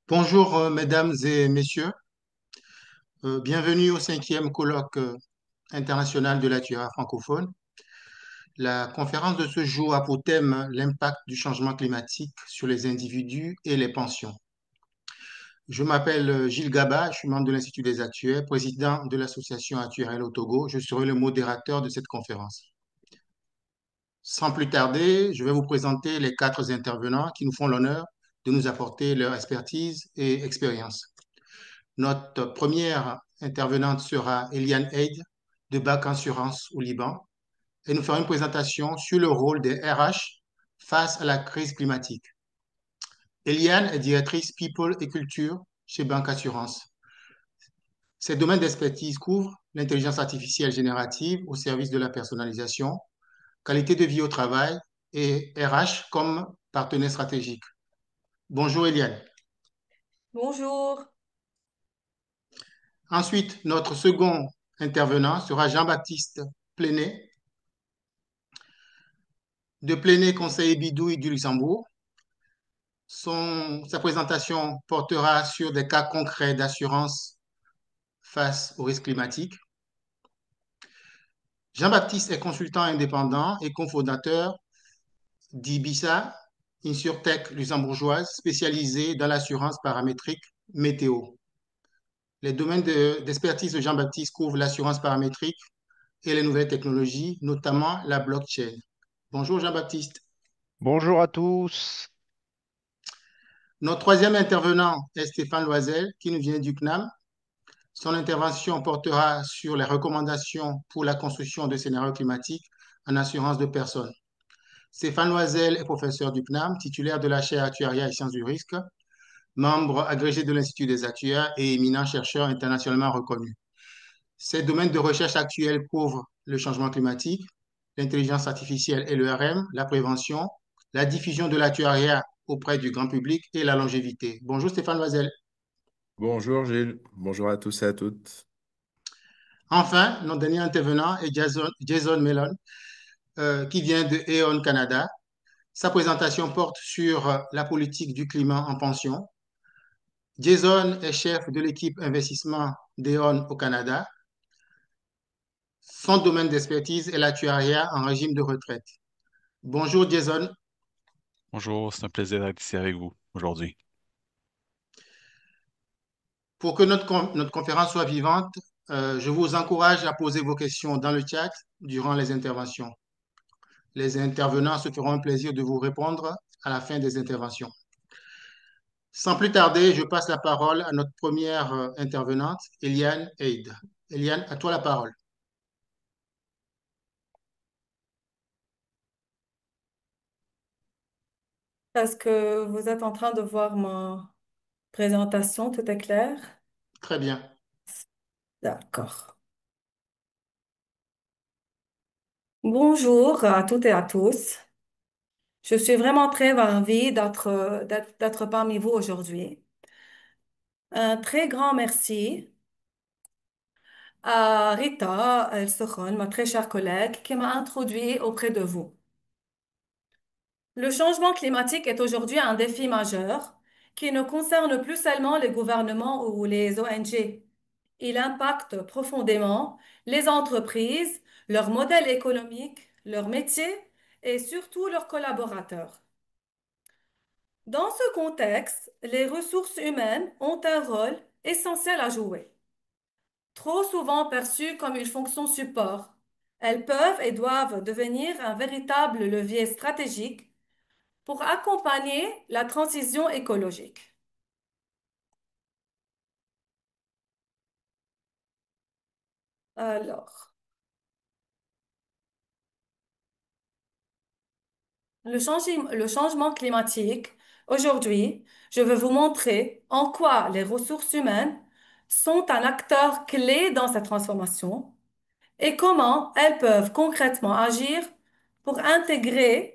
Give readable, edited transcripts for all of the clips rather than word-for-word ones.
Bonjour, mesdames et messieurs. Bienvenue au cinquième colloque international de la Tuera francophone. La conférence de ce jour a pour thème l'impact du changement climatique sur les individus et les pensions. Je m'appelle Gilles Gaba, je suis membre de l'Institut des actuaires, président de l'association Actuarielle au Togo. Je serai le modérateur de cette conférence. Sans plus tarder, je vais vous présenter les quatre intervenants qui nous font l'honneur de nous apporter leur expertise et expérience. Notre première intervenante sera Eliane Eid de BAC Assurance au Liban et nous fera une présentation sur le rôle des RH face à la crise climatique. Eliane est directrice People et Culture chez Banque Assurance. Ses domaines d'expertise couvrent l'intelligence artificielle générative au service de la personnalisation, qualité de vie au travail et RH comme partenaire stratégique. Bonjour Eliane. Bonjour. Ensuite, notre second intervenant sera Jean-Baptiste Plenet de Plenet Conseil Bidouille du Luxembourg. Sa présentation portera sur des cas concrets d'assurance face aux risques climatiques. Jean-Baptiste est consultant indépendant et cofondateur d'Ibisa, InsurTech luxembourgeoise spécialisée dans l'assurance paramétrique météo. Les domaines d'expertise de Jean-Baptiste couvrent l'assurance paramétrique et les nouvelles technologies, notamment la blockchain. Bonjour Jean-Baptiste. Bonjour à tous. Notre troisième intervenant est Stéphane Loisel, qui nous vient du CNAM. Son intervention portera sur les recommandations pour la construction de scénarios climatiques en assurance de personnes. Stéphane Loisel est professeur du CNAM, titulaire de la chaire Actuariat et sciences du risque, membre agrégé de l'Institut des actuaires et éminent chercheur internationalement reconnu. Ses domaines de recherche actuels couvrent le changement climatique, l'intelligence artificielle et le RM, la prévention, la diffusion de l'actuariat auprès du grand public et la longévité. Bonjour Stéphane Loisel. Bonjour Gilles, bonjour à tous et à toutes. Enfin, notre dernier intervenant est Jason Mellon, qui vient de E.ON Canada. Sa présentation porte sur la politique du climat en pension. Jason est chef de l'équipe investissement d'E.ON au Canada. Son domaine d'expertise est l'actuariat en régime de retraite. Bonjour Jason. Bonjour, c'est un plaisir d'être ici avec vous aujourd'hui. Pour que notre conférence soit vivante, je vous encourage à poser vos questions dans le chat durant les interventions. Les intervenants se feront un plaisir de vous répondre à la fin des interventions. Sans plus tarder, je passe la parole à notre première intervenante, Eliane Eid. Eliane, à toi la parole. Est-ce que vous êtes en train de voir ma présentation? Tout est clair? Très bien. D'accord. Bonjour à toutes et à tous. Je suis vraiment très ravie d'être parmi vous aujourd'hui. Un très grand merci à Rita El-Sokhon, ma très chère collègue, qui m'a introduit auprès de vous. Le changement climatique est aujourd'hui un défi majeur qui ne concerne plus seulement les gouvernements ou les ONG. Il impacte profondément les entreprises, leur modèle économique, leurs métiers et surtout leurs collaborateurs. Dans ce contexte, les ressources humaines ont un rôle essentiel à jouer. Trop souvent perçues comme une fonction support, elles peuvent et doivent devenir un véritable levier stratégique pour accompagner la transition écologique. Alors, le changement climatique, aujourd'hui, je vais vous montrer en quoi les ressources humaines sont un acteur clé dans cette transformation et comment elles peuvent concrètement agir pour intégrer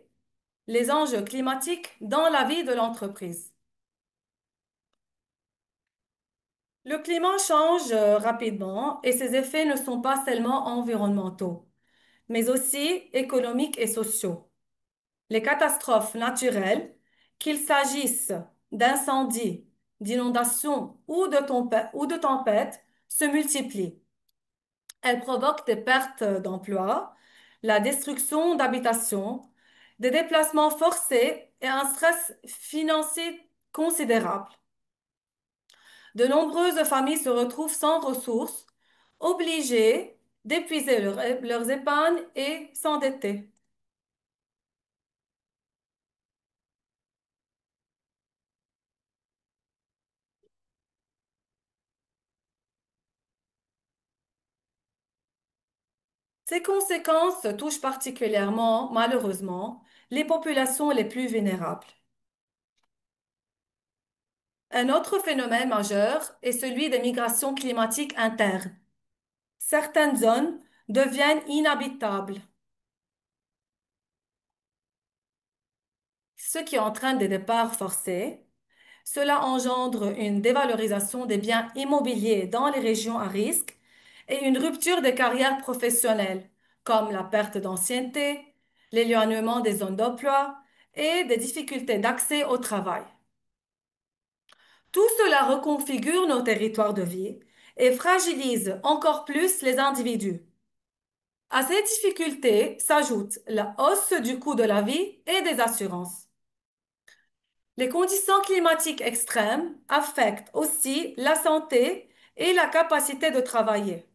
les enjeux climatiques dans la vie de l'entreprise. Le climat change rapidement et ses effets ne sont pas seulement environnementaux, mais aussi économiques et sociaux. Les catastrophes naturelles, qu'il s'agisse d'incendies, d'inondations ou de tempêtes se multiplient. Elles provoquent des pertes d'emplois, la destruction d'habitations, des déplacements forcés et un stress financier considérable. De nombreuses familles se retrouvent sans ressources, obligées d'épuiser leurs épargnes et s'endetter. Ces conséquences touchent particulièrement, malheureusement, les populations les plus vulnérables. Un autre phénomène majeur est celui des migrations climatiques internes. Certaines zones deviennent inhabitables, ce qui entraîne des départs forcés. Cela engendre une dévalorisation des biens immobiliers dans les régions à risque et une rupture des carrières professionnelles, comme la perte d'ancienneté, l'éloignement des zones d'emploi et des difficultés d'accès au travail. Tout cela reconfigure nos territoires de vie et fragilise encore plus les individus. À ces difficultés s'ajoute la hausse du coût de la vie et des assurances. Les conditions climatiques extrêmes affectent aussi la santé et la capacité de travailler.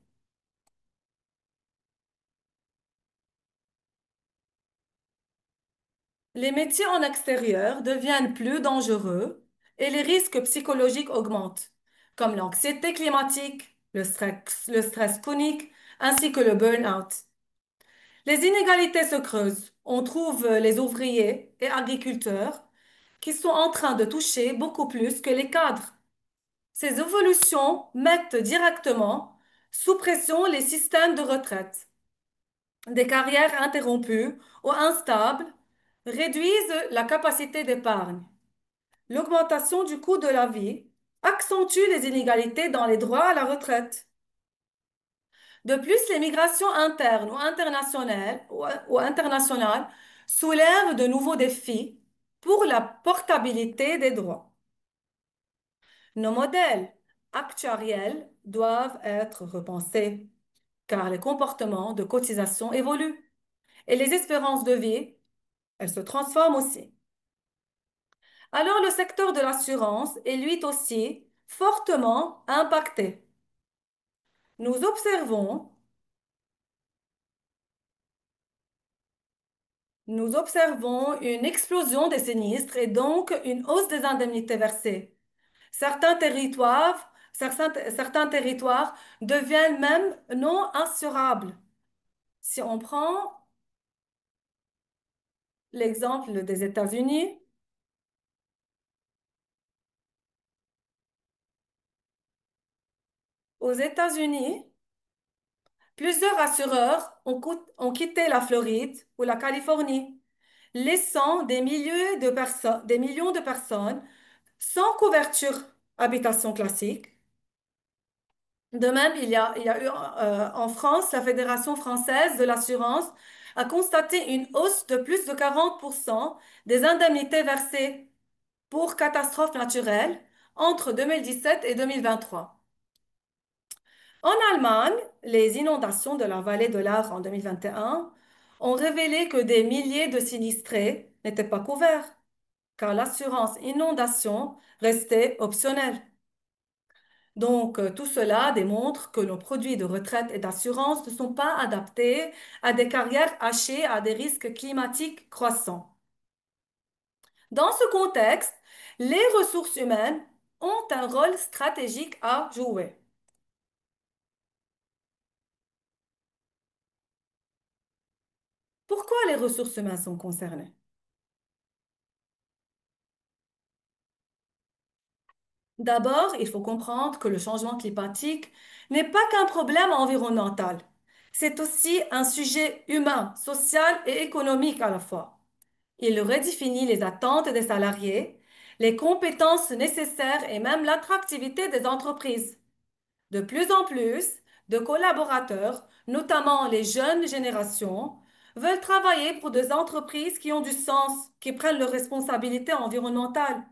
Les métiers en extérieur deviennent plus dangereux et les risques psychologiques augmentent, comme l'anxiété climatique, le stress chronique, ainsi que le burn-out. Les inégalités se creusent. On trouve les ouvriers et agriculteurs qui sont en train de toucher beaucoup plus que les cadres. Ces évolutions mettent directement sous pression les systèmes de retraite. Des carrières interrompues ou instables réduisent la capacité d'épargne. L'augmentation du coût de la vie accentue les inégalités dans les droits à la retraite. De plus, les migrations internes ou internationales soulèvent de nouveaux défis pour la portabilité des droits. Nos modèles actuariels doivent être repensés car les comportements de cotisation évoluent et les espérances de vie, elles se transforment aussi. Alors le secteur de l'assurance est lui aussi fortement impacté. Nous observons, nous observons une explosion des sinistres et donc une hausse des indemnités versées. Certains territoires deviennent même non assurables. Si on prend l'exemple des États-Unis, aux États-Unis, plusieurs assureurs ont quitté la Floride ou la Californie, laissant des millions de personnes sans couverture habitation classique. De même, il y a eu en France, la Fédération française de l'assurance a constaté une hausse de plus de 40% des indemnités versées pour catastrophes naturelles entre 2017 et 2023. En Allemagne, les inondations de la vallée de l'Aar en 2021 ont révélé que des milliers de sinistrés n'étaient pas couverts, car l'assurance inondation restait optionnelle. Donc, tout cela démontre que nos produits de retraite et d'assurance ne sont pas adaptés à des carrières hachées à des risques climatiques croissants. Dans ce contexte, les ressources humaines ont un rôle stratégique à jouer. Pourquoi les ressources humaines sont concernées? D'abord, il faut comprendre que le changement climatique n'est pas qu'un problème environnemental. C'est aussi un sujet humain, social et économique à la fois. Il redéfinit les attentes des salariés, les compétences nécessaires et même l'attractivité des entreprises. De plus en plus de collaborateurs, notamment les jeunes générations, veulent travailler pour des entreprises qui ont du sens, qui prennent leurs responsabilités environnementales.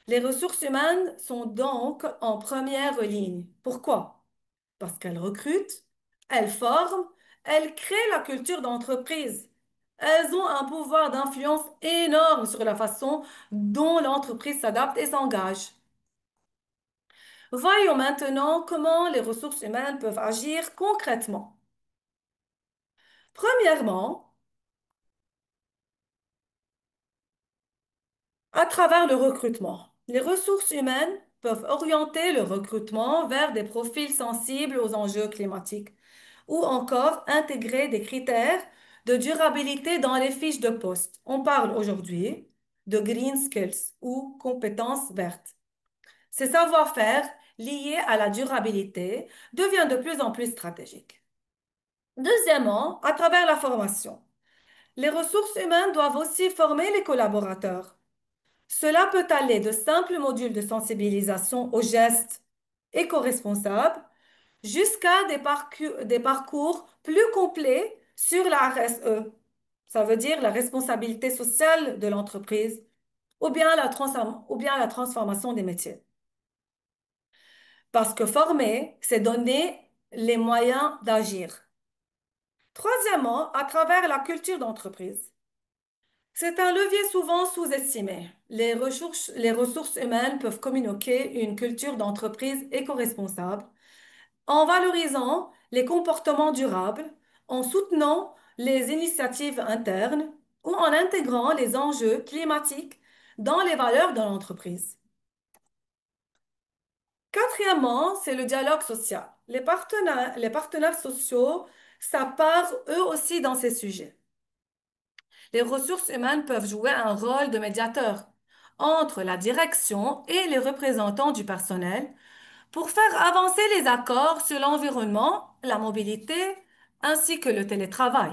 Les ressources humaines sont donc en première ligne. Pourquoi? Parce qu'elles recrutent, elles forment, elles créent la culture d'entreprise. Elles ont un pouvoir d'influence énorme sur la façon dont l'entreprise s'adapte et s'engage. Voyons maintenant comment les ressources humaines peuvent agir concrètement. Premièrement, à travers le recrutement. Les ressources humaines peuvent orienter le recrutement vers des profils sensibles aux enjeux climatiques ou encore intégrer des critères de durabilité dans les fiches de poste. On parle aujourd'hui de green skills ou compétences vertes. Ces savoir-faire liés à la durabilité deviennent de plus en plus stratégiques. Deuxièmement, à travers la formation. Les ressources humaines doivent aussi former les collaborateurs. Cela peut aller de simples modules de sensibilisation aux gestes éco-responsables jusqu'à des parcours plus complets sur la RSE. Ça veut dire la responsabilité sociale de l'entreprise ou bien la transformation des métiers. Parce que former, c'est donner les moyens d'agir. Troisièmement, à travers la culture d'entreprise. C'est un levier souvent sous-estimé. Les ressources humaines peuvent communiquer une culture d'entreprise éco-responsable en valorisant les comportements durables, en soutenant les initiatives internes ou en intégrant les enjeux climatiques dans les valeurs de l'entreprise. Quatrièmement, c'est le dialogue social. Les partenaires sociaux s'apparent eux aussi dans ces sujets. Les ressources humaines peuvent jouer un rôle de médiateur entre la direction et les représentants du personnel pour faire avancer les accords sur l'environnement, la mobilité ainsi que le télétravail.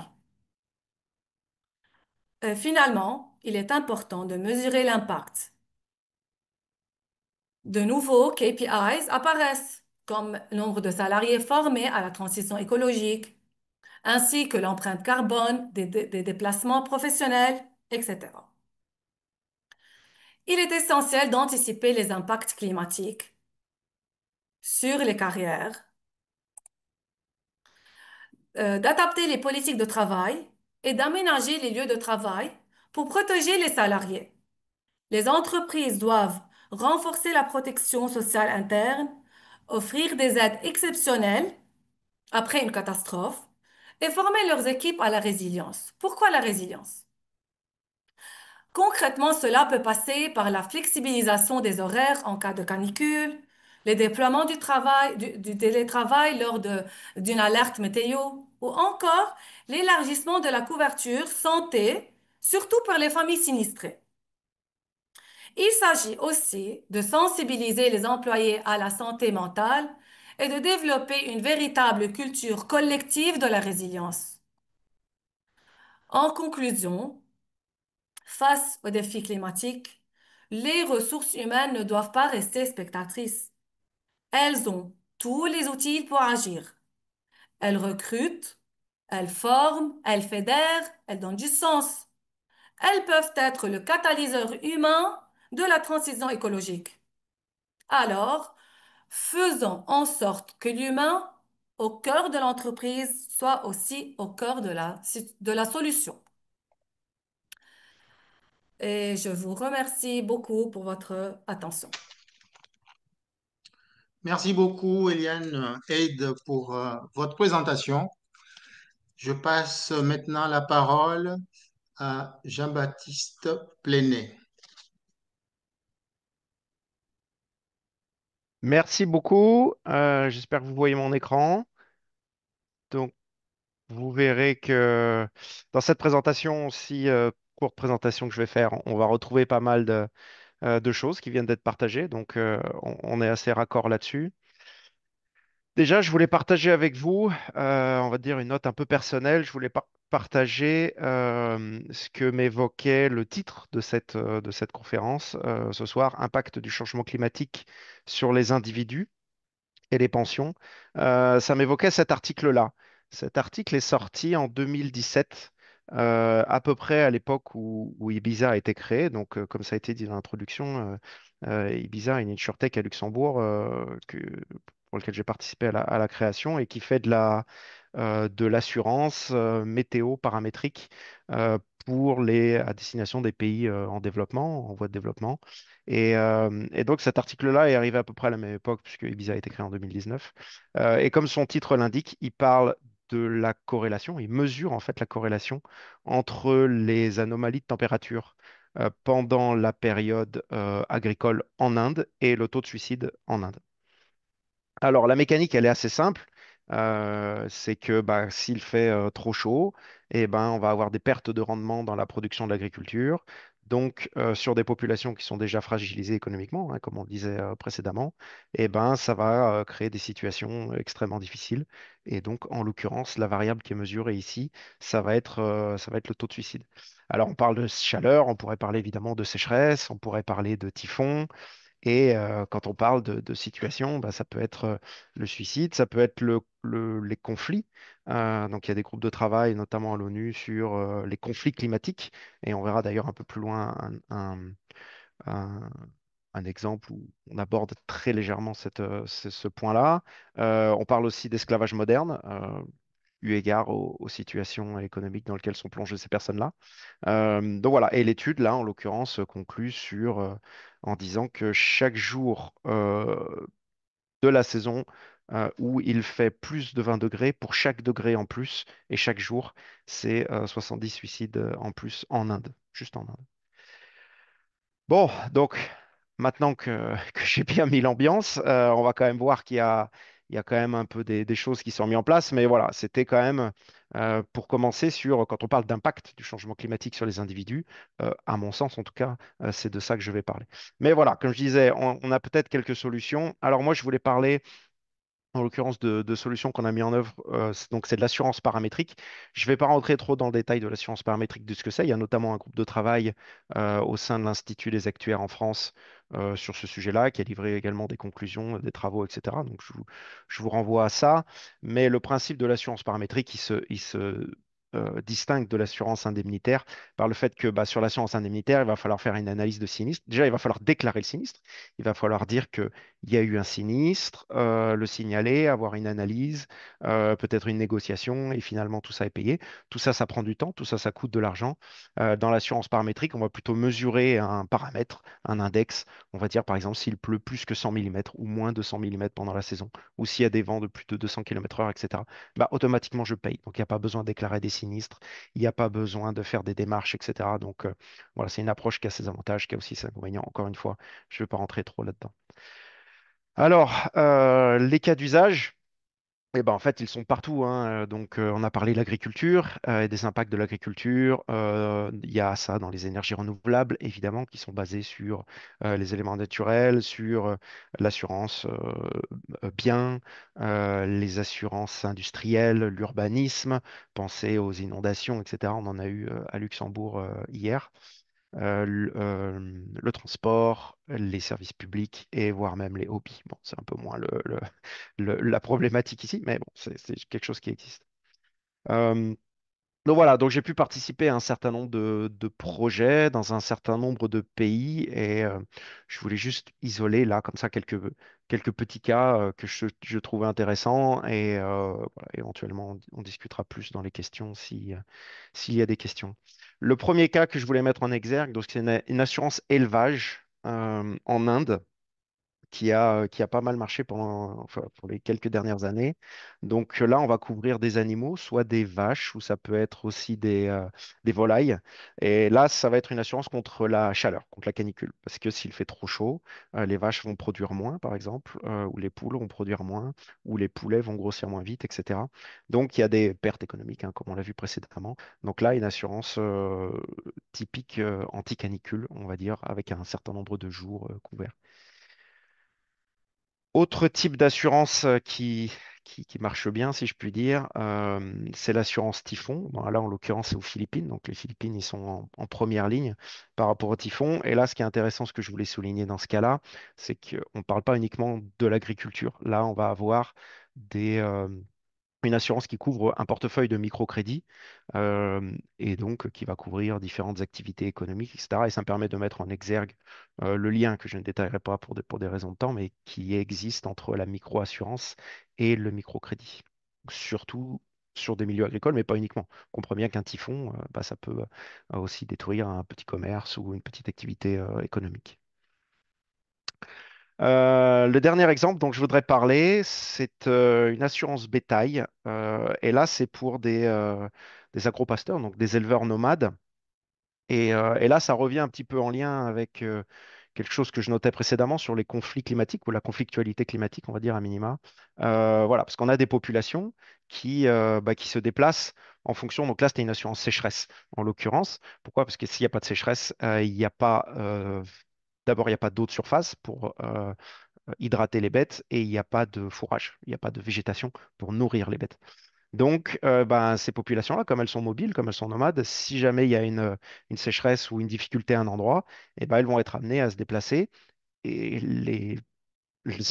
Finalement, il est important de mesurer l'impact. De nouveaux KPIs apparaissent, comme le nombre de salariés formés à la transition écologique, ainsi que l'empreinte carbone des déplacements professionnels, etc. Il est essentiel d'anticiper les impacts climatiques sur les carrières, d'adapter les politiques de travail et d'aménager les lieux de travail pour protéger les salariés. Les entreprises doivent renforcer la protection sociale interne, offrir des aides exceptionnelles après une catastrophe et former leurs équipes à la résilience. Pourquoi la résilience? Concrètement, cela peut passer par la flexibilisation des horaires en cas de canicule, les déploiements du télétravail d'une alerte météo, ou encore l'élargissement de la couverture santé, surtout pour les familles sinistrées. Il s'agit aussi de sensibiliser les employés à la santé mentale et de développer une véritable culture collective de la résilience. En conclusion, face aux défis climatiques, les ressources humaines ne doivent pas rester spectatrices. Elles ont tous les outils pour agir. Elles recrutent, elles forment, elles fédèrent, elles donnent du sens. Elles peuvent être le catalyseur humain de la transition écologique. Alors, faisons en sorte que l'humain, au cœur de l'entreprise, soit aussi au cœur de la solution. Et je vous remercie beaucoup pour votre attention. Merci beaucoup, Eliane Eid, pour votre présentation. Je passe maintenant la parole à Jean-Baptiste Plenet. Merci beaucoup. J'espère que vous voyez mon écran. Donc, vous verrez que dans cette présentation, aussi courte présentation que je vais faire, on va retrouver pas mal de choses qui viennent d'être partagées. Donc, on est assez raccord là-dessus. Déjà, je voulais partager avec vous, on va dire une note un peu personnelle. Je voulais partager ce que m'évoquait le titre de cette conférence ce soir, Impact du changement climatique sur les individus et les pensions. Ça m'évoquait cet article-là. Cet article est sorti en 2017 à peu près à l'époque où Ibiza a été créé. Donc, comme ça a été dit dans l'introduction, Ibiza est une insurtech à Luxembourg pour lequel j'ai participé à la création et qui fait de l'assurance météo paramétrique à destination des pays en développement, en voie de développement. Et donc cet article-là est arrivé à peu près à la même époque, puisque Ibiza a été créé en 2019. Et comme son titre l'indique, il parle de la corrélation, il mesure en fait la corrélation entre les anomalies de température pendant la période agricole en Inde et le taux de suicide en Inde. Alors, la mécanique, elle est assez simple. C'est que bah, s'il fait trop chaud, eh ben, on va avoir des pertes de rendement dans la production de l'agriculture. Donc, sur des populations qui sont déjà fragilisées économiquement, hein, comme on le disait précédemment, eh ben, ça va créer des situations extrêmement difficiles. Et donc, en l'occurrence, la variable qui est mesurée ici, ça va être le taux de suicide. Alors, on parle de chaleur, on pourrait parler évidemment de sécheresse, on pourrait parler de typhon. Et quand on parle de situation, bah, ça peut être le suicide, ça peut être les conflits. Donc il y a des groupes de travail, notamment à l'ONU, sur les conflits climatiques. Et on verra d'ailleurs un peu plus loin un- un exemple où on aborde très légèrement ce point-là. On parle aussi d'esclavage moderne, eu égard aux situations économiques dans lesquelles sont plongées ces personnes-là. Donc voilà, et l'étude, là, en l'occurrence, conclut en disant que chaque jour de la saison où il fait plus de 20 degrés, pour chaque degré en plus, et chaque jour, c'est 70 suicides en plus en Inde, juste en Inde. Bon, donc maintenant que j'ai bien mis l'ambiance, on va quand même voir il y a quand même un peu des choses qui sont mises en place. Mais voilà, c'était quand même pour commencer quand on parle d'impact du changement climatique sur les individus, à mon sens en tout cas, c'est de ça que je vais parler. Mais voilà, comme je disais, on a peut-être quelques solutions. Alors moi, je voulais parler en l'occurrence de solutions qu'on a mis en œuvre. Donc, c'est de l'assurance paramétrique. Je ne vais pas rentrer trop dans le détail de l'assurance paramétrique de ce que c'est. Il y a notamment un groupe de travail au sein de l'Institut des actuaires en France sur ce sujet-là, qui a livré également des conclusions, des travaux, etc. Donc, je vous renvoie à ça. Mais le principe de l'assurance paramétrique, il se distingue de l'assurance indemnitaire par le fait que bah, sur l'assurance indemnitaire, il va falloir faire une analyse de sinistre. Déjà, il va falloir déclarer le sinistre. Il va falloir dire que il y a eu un sinistre, le signaler, avoir une analyse, peut-être une négociation, et finalement tout ça est payé. Tout ça, ça prend du temps, tout ça, ça coûte de l'argent. Dans l'assurance paramétrique, on va plutôt mesurer un paramètre, un index. On va dire par exemple s'il pleut plus que 100 mm ou moins de 100 mm pendant la saison, ou s'il y a des vents de plus de 200 km/h, etc. Bah, automatiquement, je paye. Donc il n'y a pas besoin de déclarer des sinistres, il n'y a pas besoin de faire des démarches, etc. Donc voilà, c'est une approche qui a ses avantages, qui a aussi ses inconvénients. Encore une fois, je ne vais pas rentrer trop là-dedans. Alors, les cas d'usage, eh ben, en fait, ils sont partout, hein. Donc, on a parlé de l'agriculture et des impacts de l'agriculture. Il y a ça dans les énergies renouvelables, évidemment, qui sont basées sur les éléments naturels, sur l'assurance biens, les assurances industrielles, l'urbanisme. Pensez aux inondations, etc. On en a eu à Luxembourg hier. Le transport, les services publics et voire même les hobbies. Bon, c'est un peu moins la problématique ici, mais bon, c'est quelque chose qui existe. Euh, donc voilà, donc j'ai pu participer à un certain nombre de projets dans un certain nombre de pays et je voulais juste isoler là, comme ça, quelques petits cas que je trouvais intéressants et voilà, éventuellement on discutera plus dans les questions s'il y a des questions. Le premier cas que je voulais mettre en exergue, donc c'est une assurance élevage en Inde qui a pas mal marché enfin, pour les quelques dernières années. Donc là, on va couvrir des animaux, soit des vaches, ou ça peut être aussi des volailles. Et là, ça va être une assurance contre la chaleur, contre la canicule. Parce que s'il fait trop chaud, les vaches vont produire moins, par exemple, ou les poules vont produire moins, ou les poulets vont grossir moins vite, etc. Donc il y a des pertes économiques, hein, comme on l'a vu précédemment. Donc là, une assurance typique anti-canicule, on va dire, avec un certain nombre de jours couverts. Autre type d'assurance qui marche bien, si je puis dire, c'est l'assurance typhon. Bon, là, en l'occurrence, c'est aux Philippines. Donc, les Philippines, ils sont en première ligne par rapport au typhon. Et là, ce qui est intéressant, ce que je voulais souligner dans ce cas-là, c'est qu'on ne parle pas uniquement de l'agriculture. Là, on va avoir des, une assurance qui couvre un portefeuille de microcrédits et donc qui va couvrir différentes activités économiques, etc. Et ça me permet de mettre en exergue le lien que je ne détaillerai pas pour des raisons de temps, mais qui existe entre la microassurance et le microcrédit. Surtout sur des milieux agricoles, mais pas uniquement. On comprend bien qu'un typhon, bah, ça peut aussi détruire un petit commerce ou une petite activité économique. Le dernier exemple dont je voudrais parler, c'est une assurance bétail. Et là, c'est pour des agropasteurs, donc des éleveurs nomades. Et là, ça revient un petit peu en lien avec quelque chose que je notais précédemment sur les conflits climatiques ou la conflictualité climatique, on va dire à minima. Voilà, parce qu'on a des populations qui se déplacent en fonction. Donc là, c'était une assurance sécheresse en l'occurrence. Pourquoi? Parce que s'il n'y a pas de sécheresse, il n'y a pas. D'abord, il n'y a pas d'eau de surface pour hydrater les bêtes et il n'y a pas de fourrage, il n'y a pas de végétation pour nourrir les bêtes. Donc, ben, ces populations-là, comme elles sont mobiles, comme elles sont nomades, si jamais il y a une sécheresse ou une difficulté à un endroit, eh ben, elles vont être amenées à se déplacer et les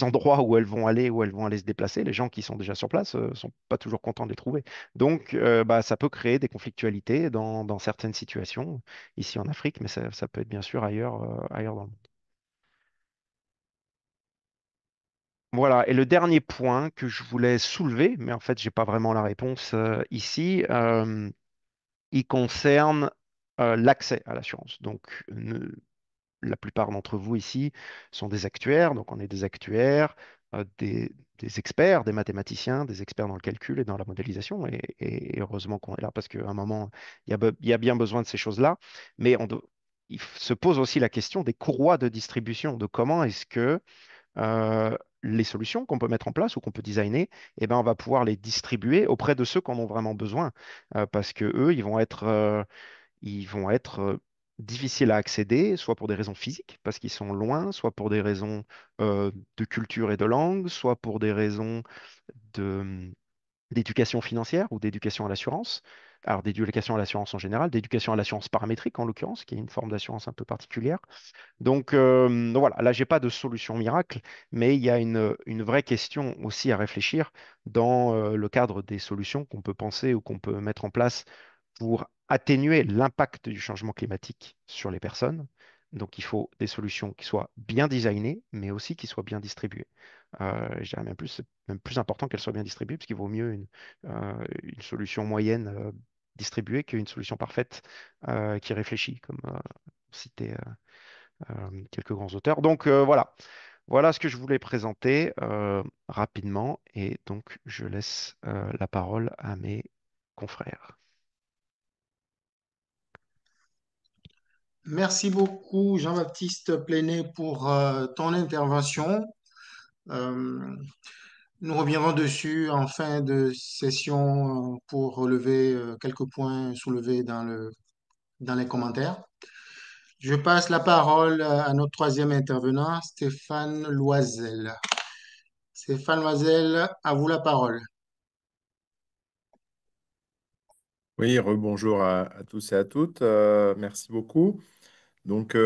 endroits où elles vont aller se déplacer, les gens qui sont déjà sur place sont pas toujours contents de les trouver. Donc, bah, ça peut créer des conflictualités dans certaines situations, ici en Afrique, mais ça peut être bien sûr ailleurs dans le monde. Voilà, et le dernier point que je voulais soulever, mais en fait, j'ai pas vraiment la réponse ici, il concerne l'accès à l'assurance. Donc, la plupart d'entre vous ici sont des actuaires, donc on est des actuaires, des experts, des mathématiciens, des experts dans le calcul et dans la modélisation, et heureusement qu'on est là parce qu'à un moment, il y a bien besoin de ces choses-là, mais se pose aussi la question des courroies de distribution, de comment est-ce que les solutions qu'on peut mettre en place ou qu'on peut designer, eh ben, on va pouvoir les distribuer auprès de ceux qui en ont vraiment besoin. Parce que eux, ils vont être difficiles à accéder, soit pour des raisons physiques, parce qu'ils sont loin, soit pour des raisons de culture et de langue, soit pour des raisons de, d'éducation financière ou d'éducation à l'assurance. Alors, d'éducation à l'assurance en général, d'éducation à l'assurance paramétrique en l'occurrence, qui est une forme d'assurance un peu particulière. Donc voilà, là, j'ai pas de solution miracle, mais il y a une vraie question aussi à réfléchir dans le cadre des solutions qu'on peut penser ou qu'on peut mettre en place pour atténuer l'impact du changement climatique sur les personnes. Donc il faut des solutions qui soient bien designées, mais aussi qui soient bien distribuées. Je dirais même plus, c'est même plus important qu'elles soient bien distribuées, parce qu'il vaut mieux une solution moyenne distribuée qu'une solution parfaite qui réfléchit, comme cité quelques grands auteurs. Donc voilà, voilà ce que je voulais présenter rapidement et donc je laisse la parole à mes confrères. Merci beaucoup, Jean-Baptiste Plenet, pour ton intervention. Euh, Nous reviendrons dessus en fin de session pour relever quelques points soulevés dans les commentaires. Je passe la parole à notre troisième intervenant, Stéphane Loisel. Stéphane Loisel, à vous la parole. Oui, rebonjour à tous et à toutes. Merci beaucoup. Donc,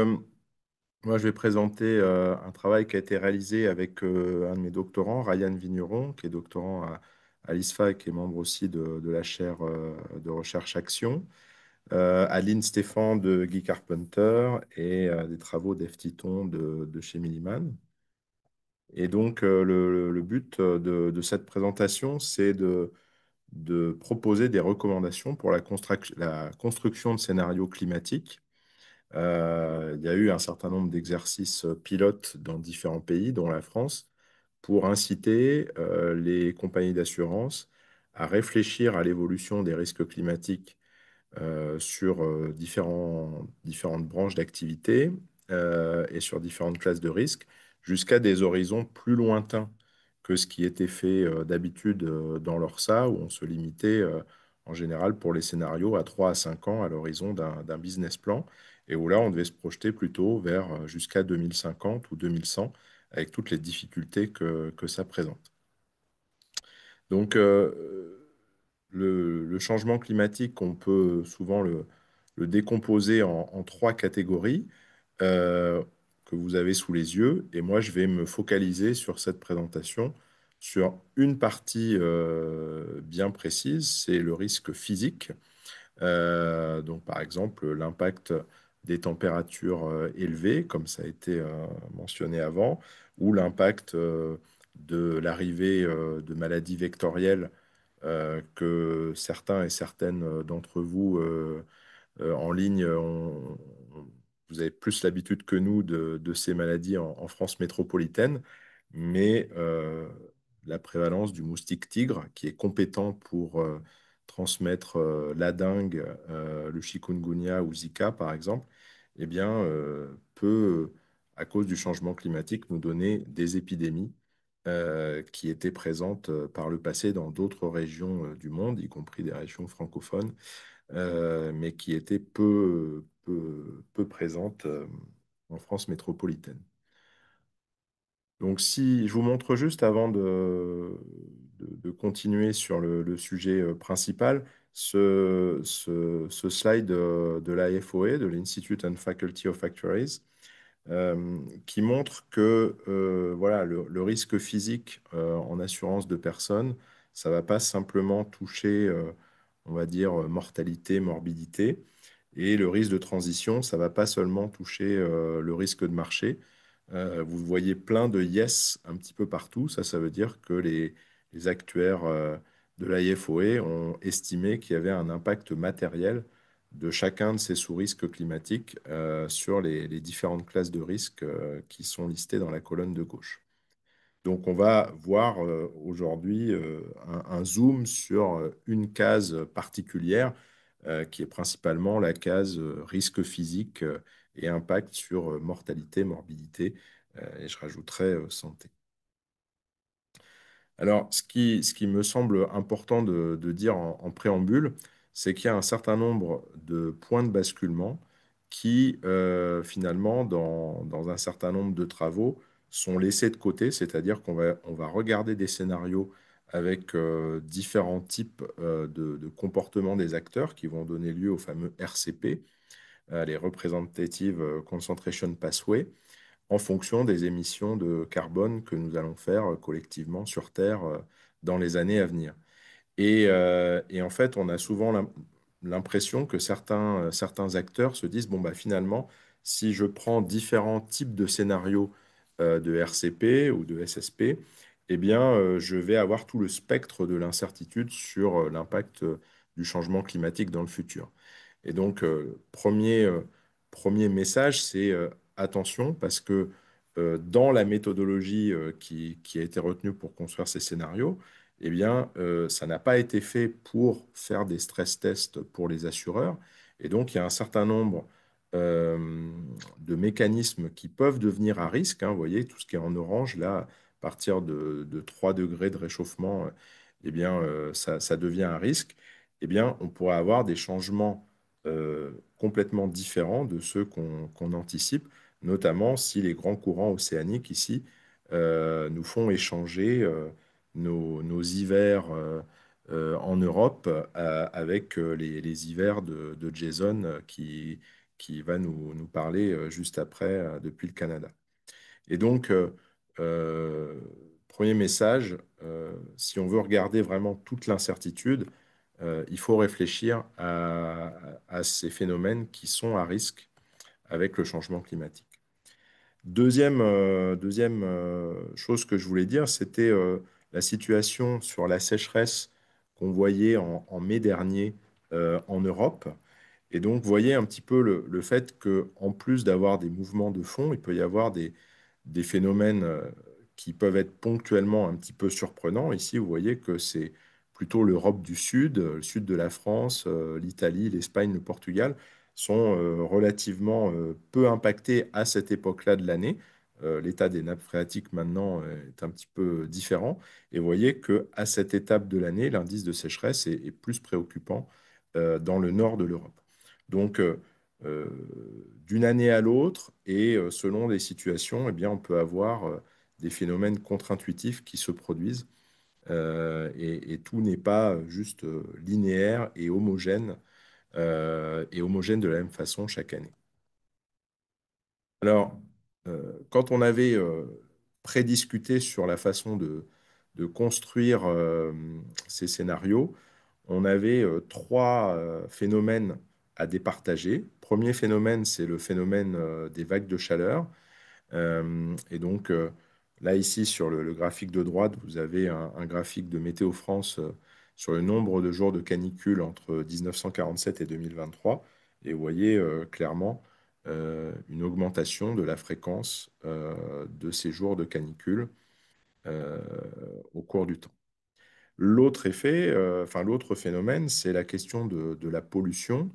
moi, je vais présenter un travail qui a été réalisé avec un de mes doctorants, Ryan Vigneron, qui est doctorant à l'ISFA et qui est membre aussi de la chaire de recherche Action, Aline Stéphan de Guy Carpenter et des travaux d'Eve Titon de chez Milliman. Et donc, le but de cette présentation, c'est de proposer des recommandations pour la construction de scénarios climatiques. Il y a eu un certain nombre d'exercices pilotes dans différents pays, dont la France, pour inciter les compagnies d'assurance à réfléchir à l'évolution des risques climatiques sur différentes branches d'activité et sur différentes classes de risques, jusqu'à des horizons plus lointains que ce qui était fait d'habitude dans l'ORSA, où on se limitait en général pour les scénarios à 3 à 5 ans à l'horizon d'un business plan, et où là, on devait se projeter plutôt vers jusqu'à 2050 ou 2100, avec toutes les difficultés que ça présente. Donc, le changement climatique, on peut souvent le décomposer en trois catégories euh, que vous avez sous les yeux. Et moi, je vais me focaliser sur cette présentation sur une partie bien précise, c'est le risque physique. Donc, par exemple, l'impact des températures élevées, comme ça a été mentionné avant, ou l'impact de l'arrivée de maladies vectorielles que certains et certaines d'entre vous en ligne, vous avez plus l'habitude que nous de ces maladies en France métropolitaine, mais la prévalence du moustique tigre, qui est compétent pour transmettre la dengue, le chikungunya ou Zika, par exemple, eh bien, peut, à cause du changement climatique, nous donner des épidémies qui étaient présentes par le passé dans d'autres régions du monde, y compris des régions francophones, mais qui étaient peu présentes en France métropolitaine. Donc, si je vous montre juste avant de continuer sur le sujet principal, ce slide de l'AFOA, de l'Institute and Faculty of Actuaries, qui montre que voilà, le risque physique en assurance de personnes, ça ne va pas simplement toucher, on va dire, mortalité, morbidité. Et le risque de transition, ça ne va pas seulement toucher le risque de marché. Vous voyez plein de yes un petit peu partout. Ça veut dire que les actuaires de l'IFOE ont estimé qu'il y avait un impact matériel de chacun de ces sous-risques climatiques sur les différentes classes de risques qui sont listées dans la colonne de gauche. Donc, on va voir aujourd'hui un zoom sur une case particulière qui est principalement la case risque physique et impact sur mortalité, morbidité, et je rajouterai santé. Alors, ce qui me semble important de dire en préambule, c'est qu'il y a un certain nombre de points de basculement qui, finalement, dans un certain nombre de travaux, sont laissés de côté, c'est-à-dire on va regarder des scénarios avec différents types de comportements des acteurs qui vont donner lieu au fameux RCP, les Representative Concentration Pathway, en fonction des émissions de carbone que nous allons faire collectivement sur Terre dans les années à venir. Et en fait, on a souvent l'impression que certains acteurs se disent, bon, bah, finalement, si je prends différents types de scénarios de RCP ou de SSP, eh bien, je vais avoir tout le spectre de l'incertitude sur l'impact du changement climatique dans le futur. Et donc, premier message, c'est attention parce que dans la méthodologie qui a été retenue pour construire ces scénarios, eh bien, ça n'a pas été fait pour faire des stress tests pour les assureurs. Et donc, il y a un certain nombre de mécanismes qui peuvent devenir à risque, hein. Vous voyez, tout ce qui est en orange, là, à partir de 3 degrés de réchauffement, eh bien, ça devient un risque. Eh bien, on pourrait avoir des changements complètement différents de ceux qu'on anticipe, notamment si les grands courants océaniques ici nous font échanger nos hivers en Europe avec les hivers de Jason qui va nous parler juste après depuis le Canada. Et donc, euh, premier message, si on veut regarder vraiment toute l'incertitude, il faut réfléchir à ces phénomènes qui sont à risque avec le changement climatique. Deuxième chose que je voulais dire, c'était la situation sur la sécheresse qu'on voyait en mai dernier en Europe. Et donc, vous voyez un petit peu le fait qu'en plus d'avoir des mouvements de fond, il peut y avoir des phénomènes qui peuvent être ponctuellement un petit peu surprenants. Ici, vous voyez que c'est plutôt l'Europe du Sud, le sud de la France, l'Italie, l'Espagne, le Portugal, sont relativement peu impactés à cette époque-là de l'année. L'état des nappes phréatiques maintenant est un petit peu différent. Et vous voyez qu'à cette étape de l'année, l'indice de sécheresse est plus préoccupant dans le nord de l'Europe. Donc, euh, d'une année à l'autre et selon les situations, eh bien, on peut avoir des phénomènes contre-intuitifs qui se produisent et tout n'est pas juste linéaire et homogène de la même façon chaque année. Alors, quand on avait prédiscuté sur la façon de construire ces scénarios, on avait trois phénomènes à départager. Premier phénomène, c'est le phénomène des vagues de chaleur. Et donc, là, ici, sur le graphique de droite, vous avez un graphique de Météo France sur le nombre de jours de canicule entre 1947 et 2023. Et vous voyez clairement une augmentation de la fréquence de ces jours de canicule euh, au cours du temps. L'autre effet, enfin l'autre phénomène, c'est la question de la pollution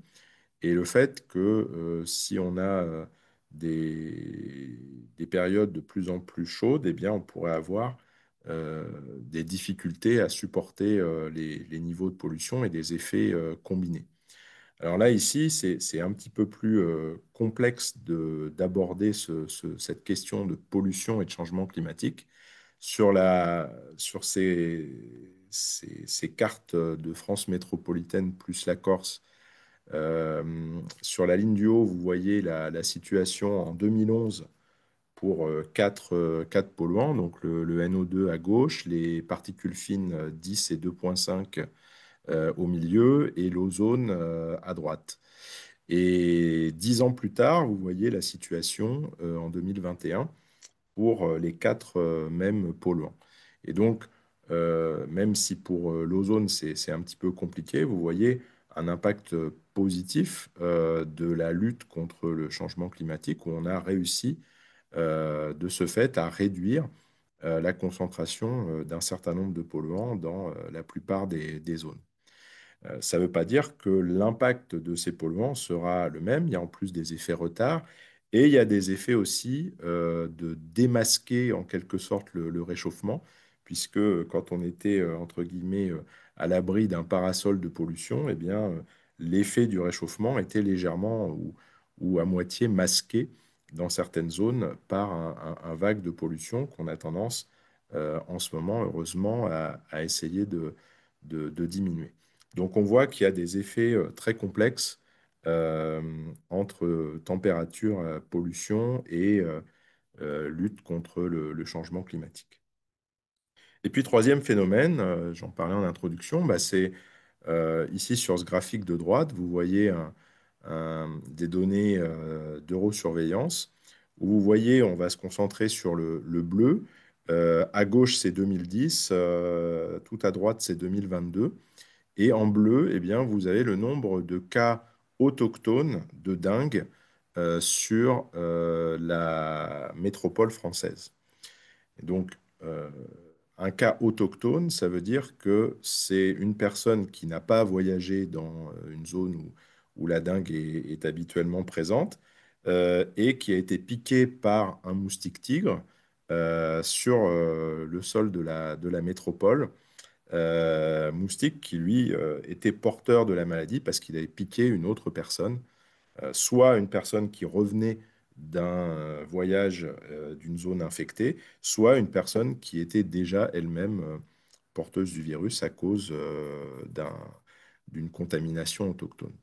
et le fait que si on a des, des périodes de plus en plus chaudes, eh bien, on pourrait avoir des difficultés à supporter les niveaux de pollution et des effets combinés. Alors là, ici, c'est un petit peu plus complexe d'aborder cette question de pollution et de changement climatique sur ces cartes de France métropolitaine plus la Corse. Sur la ligne du haut, vous voyez la situation en 2011 pour quatre polluants, donc le NO2 à gauche, les particules fines 10 et 2,5 au milieu et l'ozone à droite. Et 10 ans plus tard, vous voyez la situation en 2021 pour les quatre mêmes polluants. Et donc, même si pour l'ozone, c'est un petit peu compliqué, vous voyez un impact positif de la lutte contre le changement climatique où on a réussi de ce fait à réduire la concentration d'un certain nombre de polluants dans la plupart des zones. Ça ne veut pas dire que l'impact de ces polluants sera le même. Il y a en plus des effets retard et il y a des effets aussi de démasquer en quelque sorte le réchauffement, puisque quand on était entre guillemets à l'abri d'un parasol de pollution, eh bien, l'effet du réchauffement était légèrement ou à moitié masqué dans certaines zones par un vague de pollution qu'on a tendance en ce moment, heureusement, à essayer de diminuer. Donc on voit qu'il y a des effets très complexes euh, entre température, pollution et lutte contre le changement climatique. Et puis troisième phénomène, j'en parlais en introduction, bah, c'est ici sur ce graphique de droite, vous voyez des données d'eurosurveillance où vous voyez, on va se concentrer sur le bleu. À gauche, c'est 2010, tout à droite, c'est 2022. Et en bleu, eh bien, vous avez le nombre de cas autochtones de dengue sur la métropole française. Et donc, un cas autochtone, ça veut dire que c'est une personne qui n'a pas voyagé dans une zone où la dengue est habituellement présente et qui a été piquée par un moustique tigre sur le sol de la métropole. Moustique qui, lui, était porteur de la maladie parce qu'il avait piqué une autre personne, soit une personne qui revenait d'un voyage d'une zone infectée, soit une personne qui était déjà elle-même porteuse du virus à cause d'une contamination autochtone.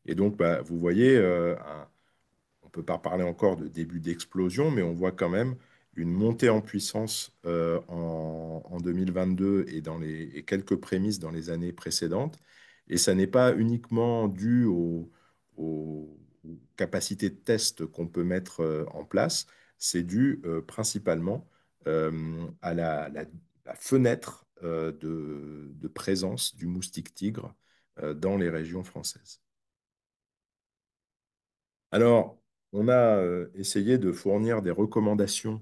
Et donc, bah, vous voyez on ne peut pas parler encore de début d'explosion, mais on voit quand même une montée en puissance en 2022 et dans et quelques prémices dans les années précédentes. Et ça n'est pas uniquement dû aux capacités de test qu'on peut mettre en place, c'est dû principalement à la fenêtre de présence du moustique tigre dans les régions françaises. Alors, on a essayé de fournir des recommandations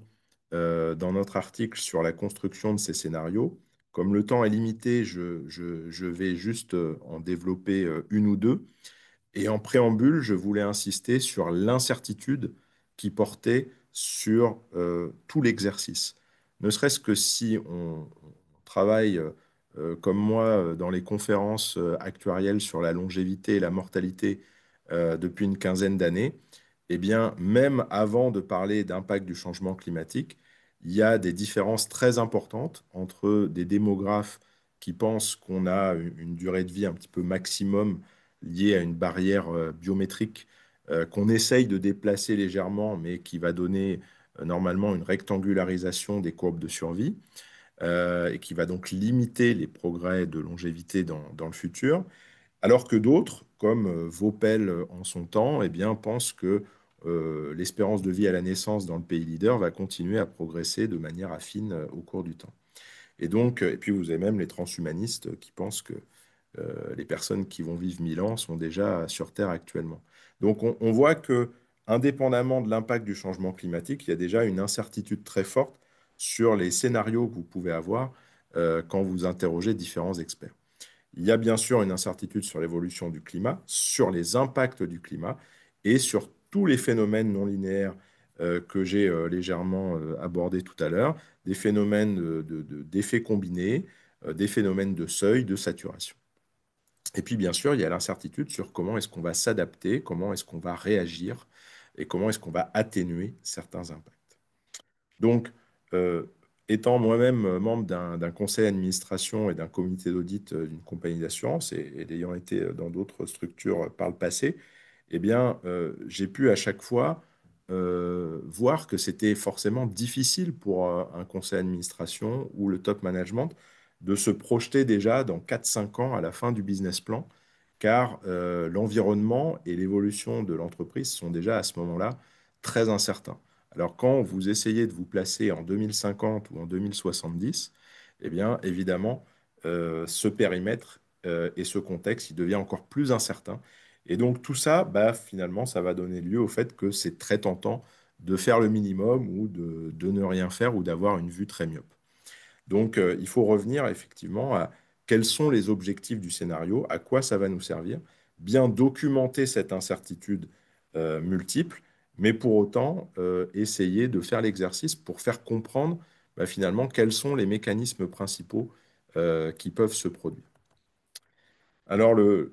dans notre article sur la construction de ces scénarios. Comme le temps est limité, je vais juste en développer une ou deux. Et en préambule, je voulais insister sur l'incertitude qui portait sur tout l'exercice. Ne serait-ce que si on travaille comme moi dans les conférences actuarielles sur la longévité et la mortalité depuis une quinzaine d'années, eh bien, même avant de parler d'impact du changement climatique, il y a des différences très importantes entre des démographes qui pensent qu'on a une durée de vie un petit peu maximum liée à une barrière biométrique qu'on essaye de déplacer légèrement, mais qui va donner normalement une rectangularisation des courbes de survie, et qui va donc limiter les progrès de longévité dans le futur. Alors que d'autres, comme Vaupel en son temps, eh bien, pensent que l'espérance de vie à la naissance dans le pays leader va continuer à progresser de manière affine au cours du temps. Et donc, et puis vous avez même les transhumanistes qui pensent que les personnes qui vont vivre 1000 ans sont déjà sur Terre actuellement. Donc on voit que, indépendamment de l'impact du changement climatique, il y a déjà une incertitude très forte sur les scénarios que vous pouvez avoir quand vous interrogez différents experts. Il y a bien sûr une incertitude sur l'évolution du climat, sur les impacts du climat et sur tous les phénomènes non linéaires que j'ai légèrement abordés tout à l'heure, des phénomènes d'effets combinés, des phénomènes de seuil, de saturation. Et puis, bien sûr, il y a l'incertitude sur comment est-ce qu'on va s'adapter, comment est-ce qu'on va réagir et comment est-ce qu'on va atténuer certains impacts. Donc, euh, étant moi-même membre d'un conseil d'administration et d'un comité d'audit d'une compagnie d'assurance et ayant été dans d'autres structures par le passé, eh bien, j'ai pu à chaque fois voir que c'était forcément difficile pour un conseil d'administration ou le top management de se projeter déjà dans 4 5 ans à la fin du business plan, car l'environnement et l'évolution de l'entreprise sont déjà à ce moment-là très incertains. Alors, quand vous essayez de vous placer en 2050 ou en 2070, eh bien, évidemment, ce périmètre et ce contexte, il devient encore plus incertain. Et donc, tout ça, bah, finalement, ça va donner lieu au fait que c'est très tentant de faire le minimum ou de ne rien faire ou d'avoir une vue très myope. Donc, il faut revenir effectivement à quels sont les objectifs du scénario, à quoi ça va nous servir, bien documenter cette incertitude multiple, mais pour autant essayer de faire l'exercice pour faire comprendre bah, finalement quels sont les mécanismes principaux qui peuvent se produire. Alors, le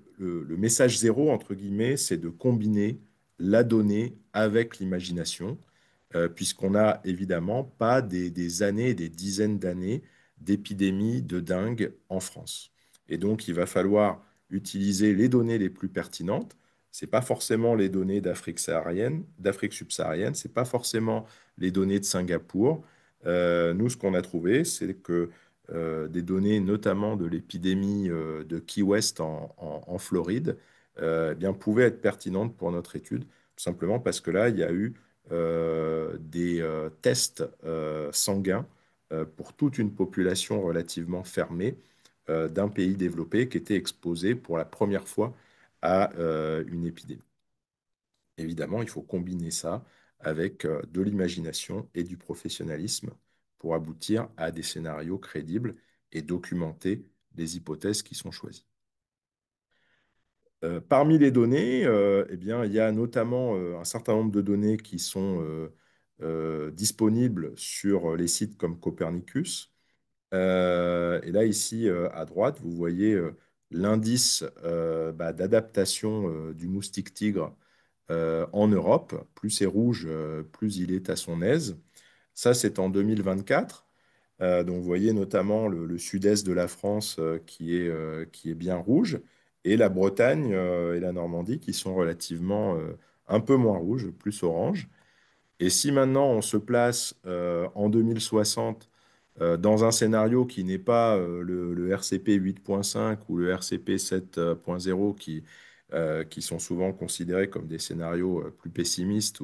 message zéro, entre guillemets, c'est de combiner la donnée avec l'imagination, puisqu'on n'a évidemment pas des années, des dizaines d'années d'épidémies de dengue en France. Et donc, il va falloir utiliser les données les plus pertinentes. Ce n'est pas forcément les données d'Afrique subsaharienne, ce n'est pas forcément les données de Singapour. Nous, ce qu'on a trouvé, c'est que des données, notamment de l'épidémie de Key West en Floride, eh bien, pouvaient être pertinentes pour notre étude, tout simplement parce que là, il y a eu des tests sanguins pour toute une population relativement fermée d'un pays développé qui était exposé pour la première fois à une épidémie. Évidemment, il faut combiner ça avec de l'imagination et du professionnalisme pour aboutir à des scénarios crédibles et documenter les hypothèses qui sont choisies. Parmi les données, eh bien, il y a notamment un certain nombre de données qui sont disponibles sur les sites comme Copernicus. Et là, ici, à droite, vous voyez l'indice d'adaptation du moustique tigre en Europe. Plus c'est rouge, plus il est à son aise. Ça, c'est en 2024. Donc, vous voyez notamment le sud-est de la France qui est bien rouge, et la Bretagne et la Normandie qui sont relativement un peu moins rouges, plus orange. Et si maintenant on se place en 2060 dans un scénario qui n'est pas le RCP 8.5 ou le RCP 7.0 qui sont souvent considérés comme des scénarios plus pessimistes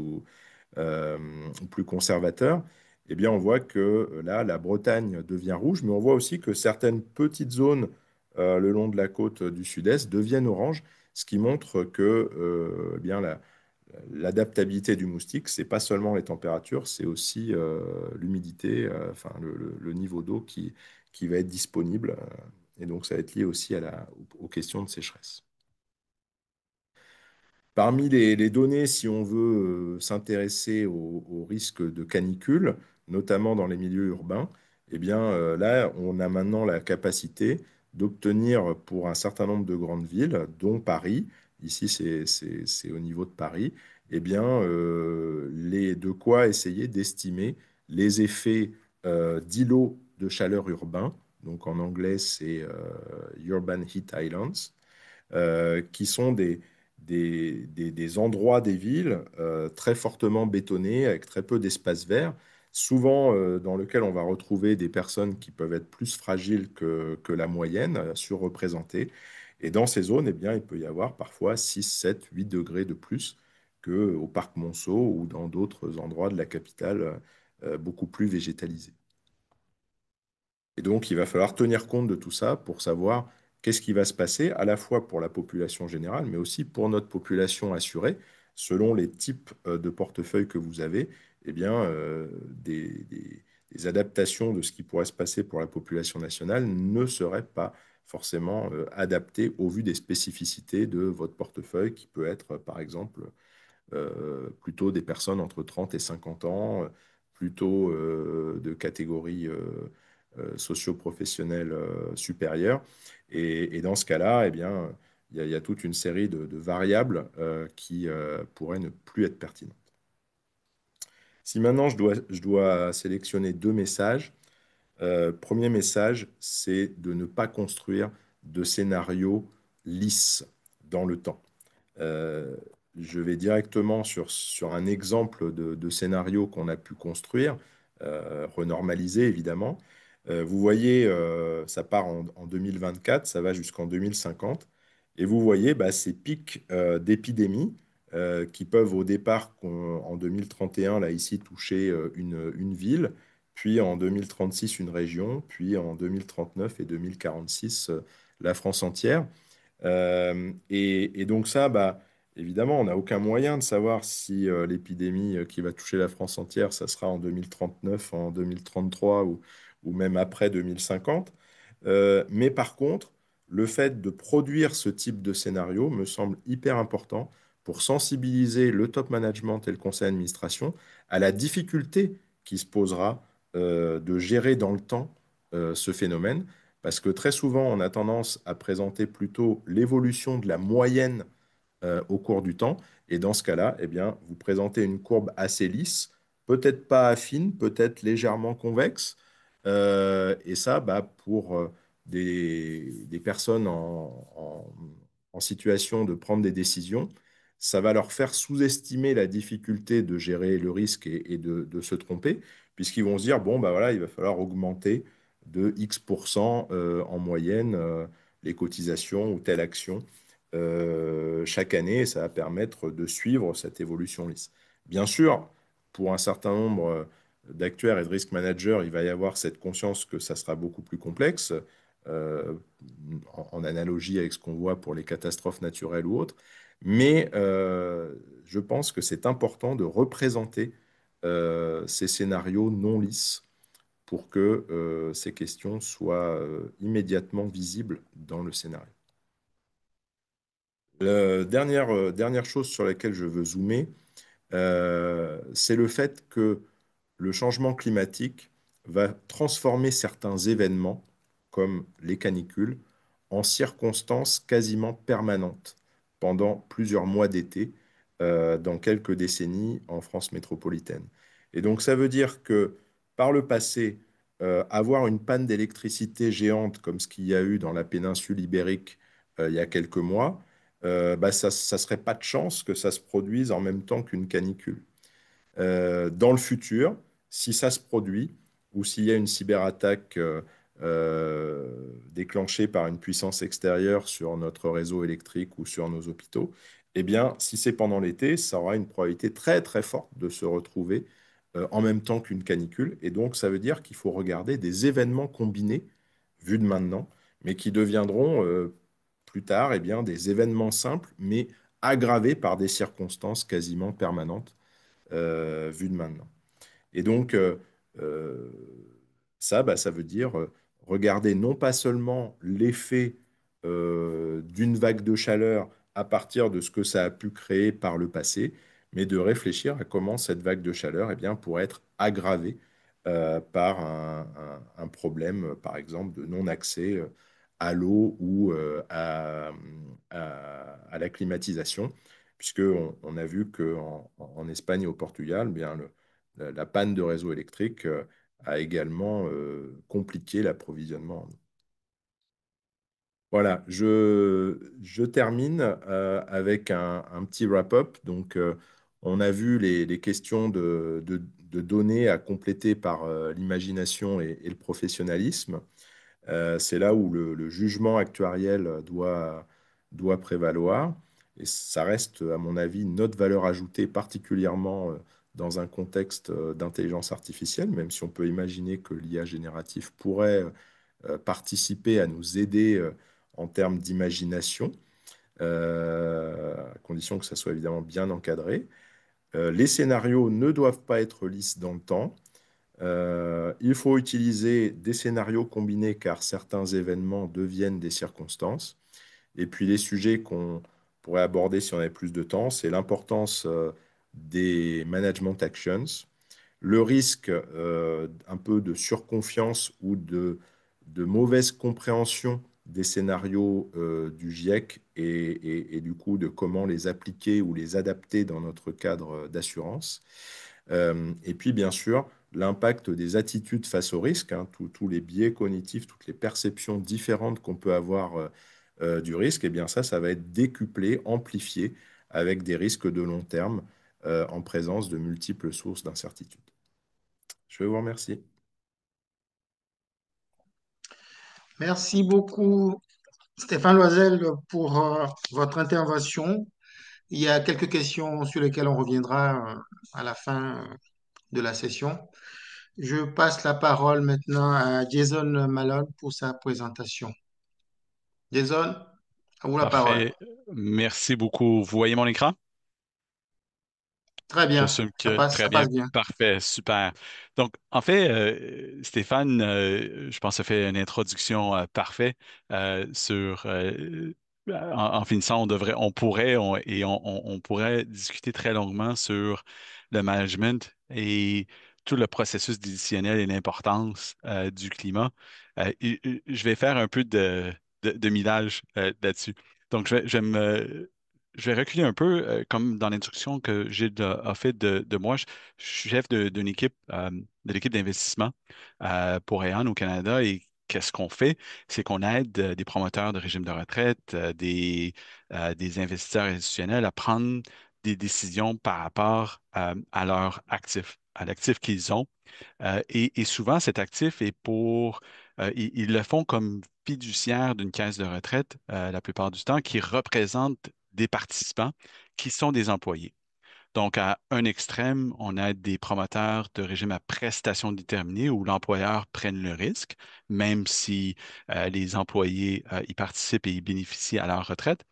euh, ou plus conservateurs, eh bien on voit que là, la Bretagne devient rouge, mais on voit aussi que certaines petites zones le long de la côte du sud-est deviennent oranges, ce qui montre que eh bien, l'adaptabilité du moustique, c'est pas seulement les températures, c'est aussi l'humidité, enfin le niveau d'eau qui va être disponible. Et donc, ça va être lié aussi aux questions de sécheresse. Parmi les données, si on veut s'intéresser au risque de canicule, notamment dans les milieux urbains, eh bien, là, on a maintenant la capacité d'obtenir pour un certain nombre de grandes villes, dont Paris, ici c'est au niveau de Paris, eh bien, de quoi essayer d'estimer les effets d'îlots de chaleur urbains, donc en anglais c'est Urban Heat Islands, qui sont des endroits des villes très fortement bétonnés, avec très peu d'espace vert, souvent dans lequel on va retrouver des personnes qui peuvent être plus fragiles que la moyenne, surreprésentées. Et dans ces zones, eh bien, il peut y avoir parfois 6, 7, 8 degrés de plus qu'au parc Monceau ou dans d'autres endroits de la capitale beaucoup plus végétalisés. Et donc, il va falloir tenir compte de tout ça pour savoir qu'est-ce qui va se passer, à la fois pour la population générale, mais aussi pour notre population assurée, selon les types de portefeuilles que vous avez, eh bien, des adaptations de ce qui pourrait se passer pour la population nationale ne seraient pas forcément adaptées au vu des spécificités de votre portefeuille, qui peut être, par exemple, plutôt des personnes entre 30 et 50 ans, plutôt de catégorie socio-professionnelle supérieure. Et dans ce cas-là, eh bien, il y a toute une série de variables qui pourraient ne plus être pertinentes. Si maintenant je dois sélectionner deux messages, premier message, c'est de ne pas construire de scénario lisse dans le temps. Euh, je vais directement sur un exemple de scénario qu'on a pu construire, renormalisé évidemment. Vous voyez, ça part en 2024, ça va jusqu'en 2050. Et vous voyez bah, ces pics d'épidémie qui peuvent au départ, en 2031, là ici, toucher une ville, puis en 2036 une région, puis en 2039 et 2046 la France entière. Et donc ça, bah, évidemment, on n'a aucun moyen de savoir si l'épidémie qui va toucher la France entière, ça sera en 2039, en 2033 ou même après 2050. Mais par contre, le fait de produire ce type de scénario me semble hyper important pour sensibiliser le top management et le conseil d'administration à la difficulté qui se posera de gérer dans le temps ce phénomène parce que très souvent, on a tendance à présenter plutôt l'évolution de la moyenne au cours du temps. Et dans ce cas-là, eh bien, vous présentez une courbe assez lisse, peut-être pas affine, peut-être légèrement convexe. Et ça, bah, pour des personnes en situation de prendre des décisions, ça va leur faire sous-estimer la difficulté de gérer le risque et de se tromper, puisqu'ils vont se dire, bon, bah voilà, il va falloir augmenter de X% en moyenne les cotisations ou telle action chaque année, et ça va permettre de suivre cette évolution lisse. Bien sûr, pour un certain nombre d'actuaires et de risk managers, il va y avoir cette conscience que ça sera beaucoup plus complexe, euh, en analogie avec ce qu'on voit pour les catastrophes naturelles ou autres. Mais je pense que c'est important de représenter ces scénarios non lisses pour que ces questions soient immédiatement visibles dans le scénario. Dernière chose sur laquelle je veux zoomer, c'est le fait que le changement climatique va transformer certains événements, comme les canicules, en circonstances quasiment permanentes pendant plusieurs mois d'été, dans quelques décennies en France métropolitaine. Et donc ça veut dire que par le passé, avoir une panne d'électricité géante comme ce qu'il y a eu dans la péninsule ibérique il y a quelques mois, bah, ça ne serait pas de chance que ça se produise en même temps qu'une canicule. Dans le futur, si ça se produit, ou s'il y a une cyberattaque déclenchée par une puissance extérieure sur notre réseau électrique ou sur nos hôpitaux, eh bien, si c'est pendant l'été, ça aura une probabilité très très forte de se retrouver en même temps qu'une canicule. Et donc, ça veut dire qu'il faut regarder des événements combinés, vus de maintenant, mais qui deviendront plus tard eh bien, des événements simples, mais aggravés par des circonstances quasiment permanentes vu de maintenant. Et donc, euh, ça, bah, ça veut dire regarder non pas seulement l'effet d'une vague de chaleur à partir de ce que ça a pu créer par le passé, mais de réfléchir à comment cette vague de chaleur eh bien, pourrait être aggravée par un problème, par exemple, de non-accès à l'eau ou à la climatisation puisqu'on on a vu qu'en Espagne et au Portugal, bien, la panne de réseau électrique a également compliqué l'approvisionnement en eau. Voilà, je termine avec un petit wrap-up. Donc, on a vu les questions de de données à compléter par l'imagination et le professionnalisme. C'est là où le jugement actuariel doit prévaloir. Et ça reste, à mon avis, notre valeur ajoutée, particulièrement dans un contexte d'intelligence artificielle, même si on peut imaginer que l'IA générative pourrait participer à nous aider en termes d'imagination, à condition que ça soit évidemment bien encadré. Les scénarios ne doivent pas être lisses dans le temps. Il faut utiliser des scénarios combinés car certains événements deviennent des circonstances. Et puis les sujets qu'on pourrait aborder si on avait plus de temps, c'est l'importance des management actions, le risque un peu de surconfiance ou de mauvaise compréhension des scénarios du GIEC et du coup de comment les appliquer ou les adapter dans notre cadre d'assurance. Et puis, bien sûr, l'impact des attitudes face au risque, hein, tous les biais cognitifs, toutes les perceptions différentes qu'on peut avoir du risque, et bien ça va être décuplé, amplifié avec des risques de long terme en présence de multiples sources d'incertitude. Je vous remercie. Merci beaucoup, Stéphane Loisel, pour votre intervention. Il y a quelques questions sur lesquelles on reviendra à la fin de la session. Je passe la parole maintenant à Jason Malone pour sa présentation. Jason, à vous la parole. Parfait. Merci beaucoup. Vous voyez mon écran? Très bien, J'assume que ça très bien. passe bien. Parfait, super. Donc, en fait, Stéphane, je pense, a fait une introduction parfaite sur. En finissant, on pourrait discuter très longuement sur le management et tout le processus décisionnel et l'importance du climat. Je vais faire un peu de millage là-dessus. Donc, je vais reculer un peu, comme dans l'introduction que Gilles a fait de moi. Je suis chef d'une équipe, de l'équipe d'investissement pour Aon au Canada. Et qu'est-ce qu'on fait? C'est qu'on aide des promoteurs de régimes de retraite, des investisseurs institutionnels à prendre des décisions par rapport à leur actif, à l'actif qu'ils ont. Et souvent, cet actif est ils le font comme fiduciaire d'une caisse de retraite, la plupart du temps, qui représente des participants qui sont des employés. Donc, à un extrême, on a des promoteurs de régime à prestations déterminées où l'employeur prenne le risque, même si les employés y participent et y bénéficient à leur retraite,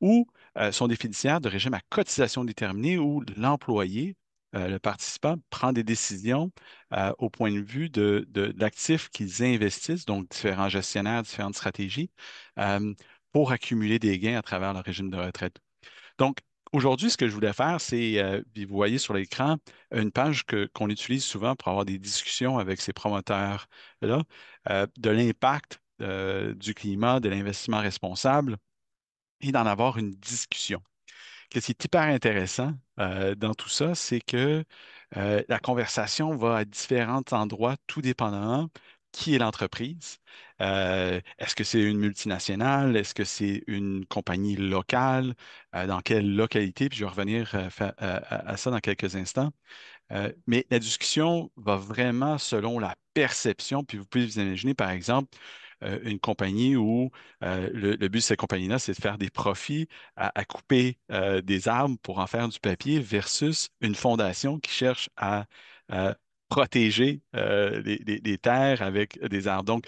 ou sont des fiduciaires de régime à cotisation déterminée où l'employé, le participant, prend des décisions au point de vue de l'actif qu'ils investissent, donc différents gestionnaires, différentes stratégies, euh, pour accumuler des gains à travers le régime de retraite. Donc, aujourd'hui, ce que je voulais faire, c'est, puis vous voyez sur l'écran, une page qu'on utilise souvent pour avoir des discussions avec ces promoteurs-là, de l'impact du climat, de l'investissement responsable et d'en avoir une discussion. Ce qui est hyper intéressant dans tout ça, c'est que la conversation va à différents endroits, tout dépendamment qui est l'entreprise. Est-ce que c'est une multinationale? Est-ce que c'est une compagnie locale? Dans quelle localité? Puis je vais revenir à ça dans quelques instants. Mais la discussion va vraiment selon la perception. Puis vous pouvez vous imaginer, par exemple, une compagnie où le but de cette compagnie-là, c'est de faire des profits à couper des arbres pour en faire du papier versus une fondation qui cherche à euh, protéger les terres avec des arbres. Donc,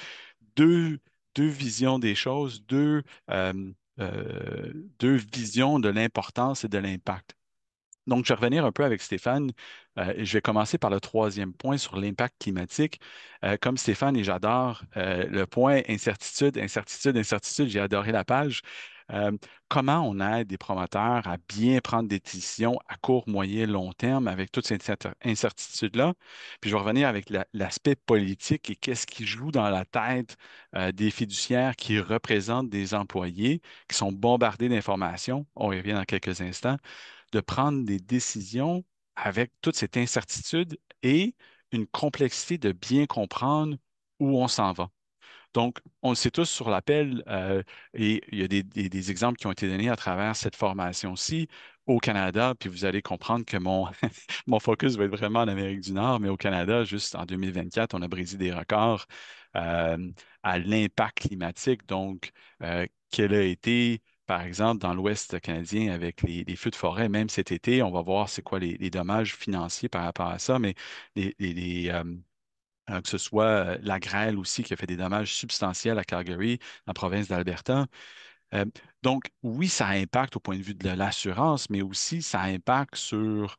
deux, deux visions des choses, euh, deux visions de l'importance et de l'impact. Donc, je vais revenir un peu avec Stéphane. Et je vais commencer par le troisième point sur l'impact climatique. Comme Stéphane, et j'adore le point incertitude, incertitude, incertitude, j'ai adoré la page. Euh, Comment on aide des promoteurs à bien prendre des décisions à court, moyen, long terme avec toutes ces incertitudes-là. Puis je vais revenir avec l'aspect politique et qu'est-ce qui joue dans la tête des fiduciaires qui représentent des employés qui sont bombardés d'informations. On y revient dans quelques instants de prendre des décisions avec toute cette incertitude et une complexité de bien comprendre où on s'en va. Donc, on le sait tous sur l'appel, et il y a des exemples qui ont été donnés à travers cette formation-ci au Canada, puis vous allez comprendre que mon focus va être vraiment en Amérique du Nord, mais au Canada, juste en 2024, on a brisé des records euh, à l'impact climatique. Donc, quel a été, par exemple, dans l'Ouest canadien avec les feux de forêt, même cet été, on va voir c'est quoi les dommages financiers par rapport à ça, mais que ce soit la grêle aussi qui a fait des dommages substantiels à Calgary, en province d'Alberta. Euh, donc, oui, ça impacte au point de vue de l'assurance, mais aussi ça impacte sur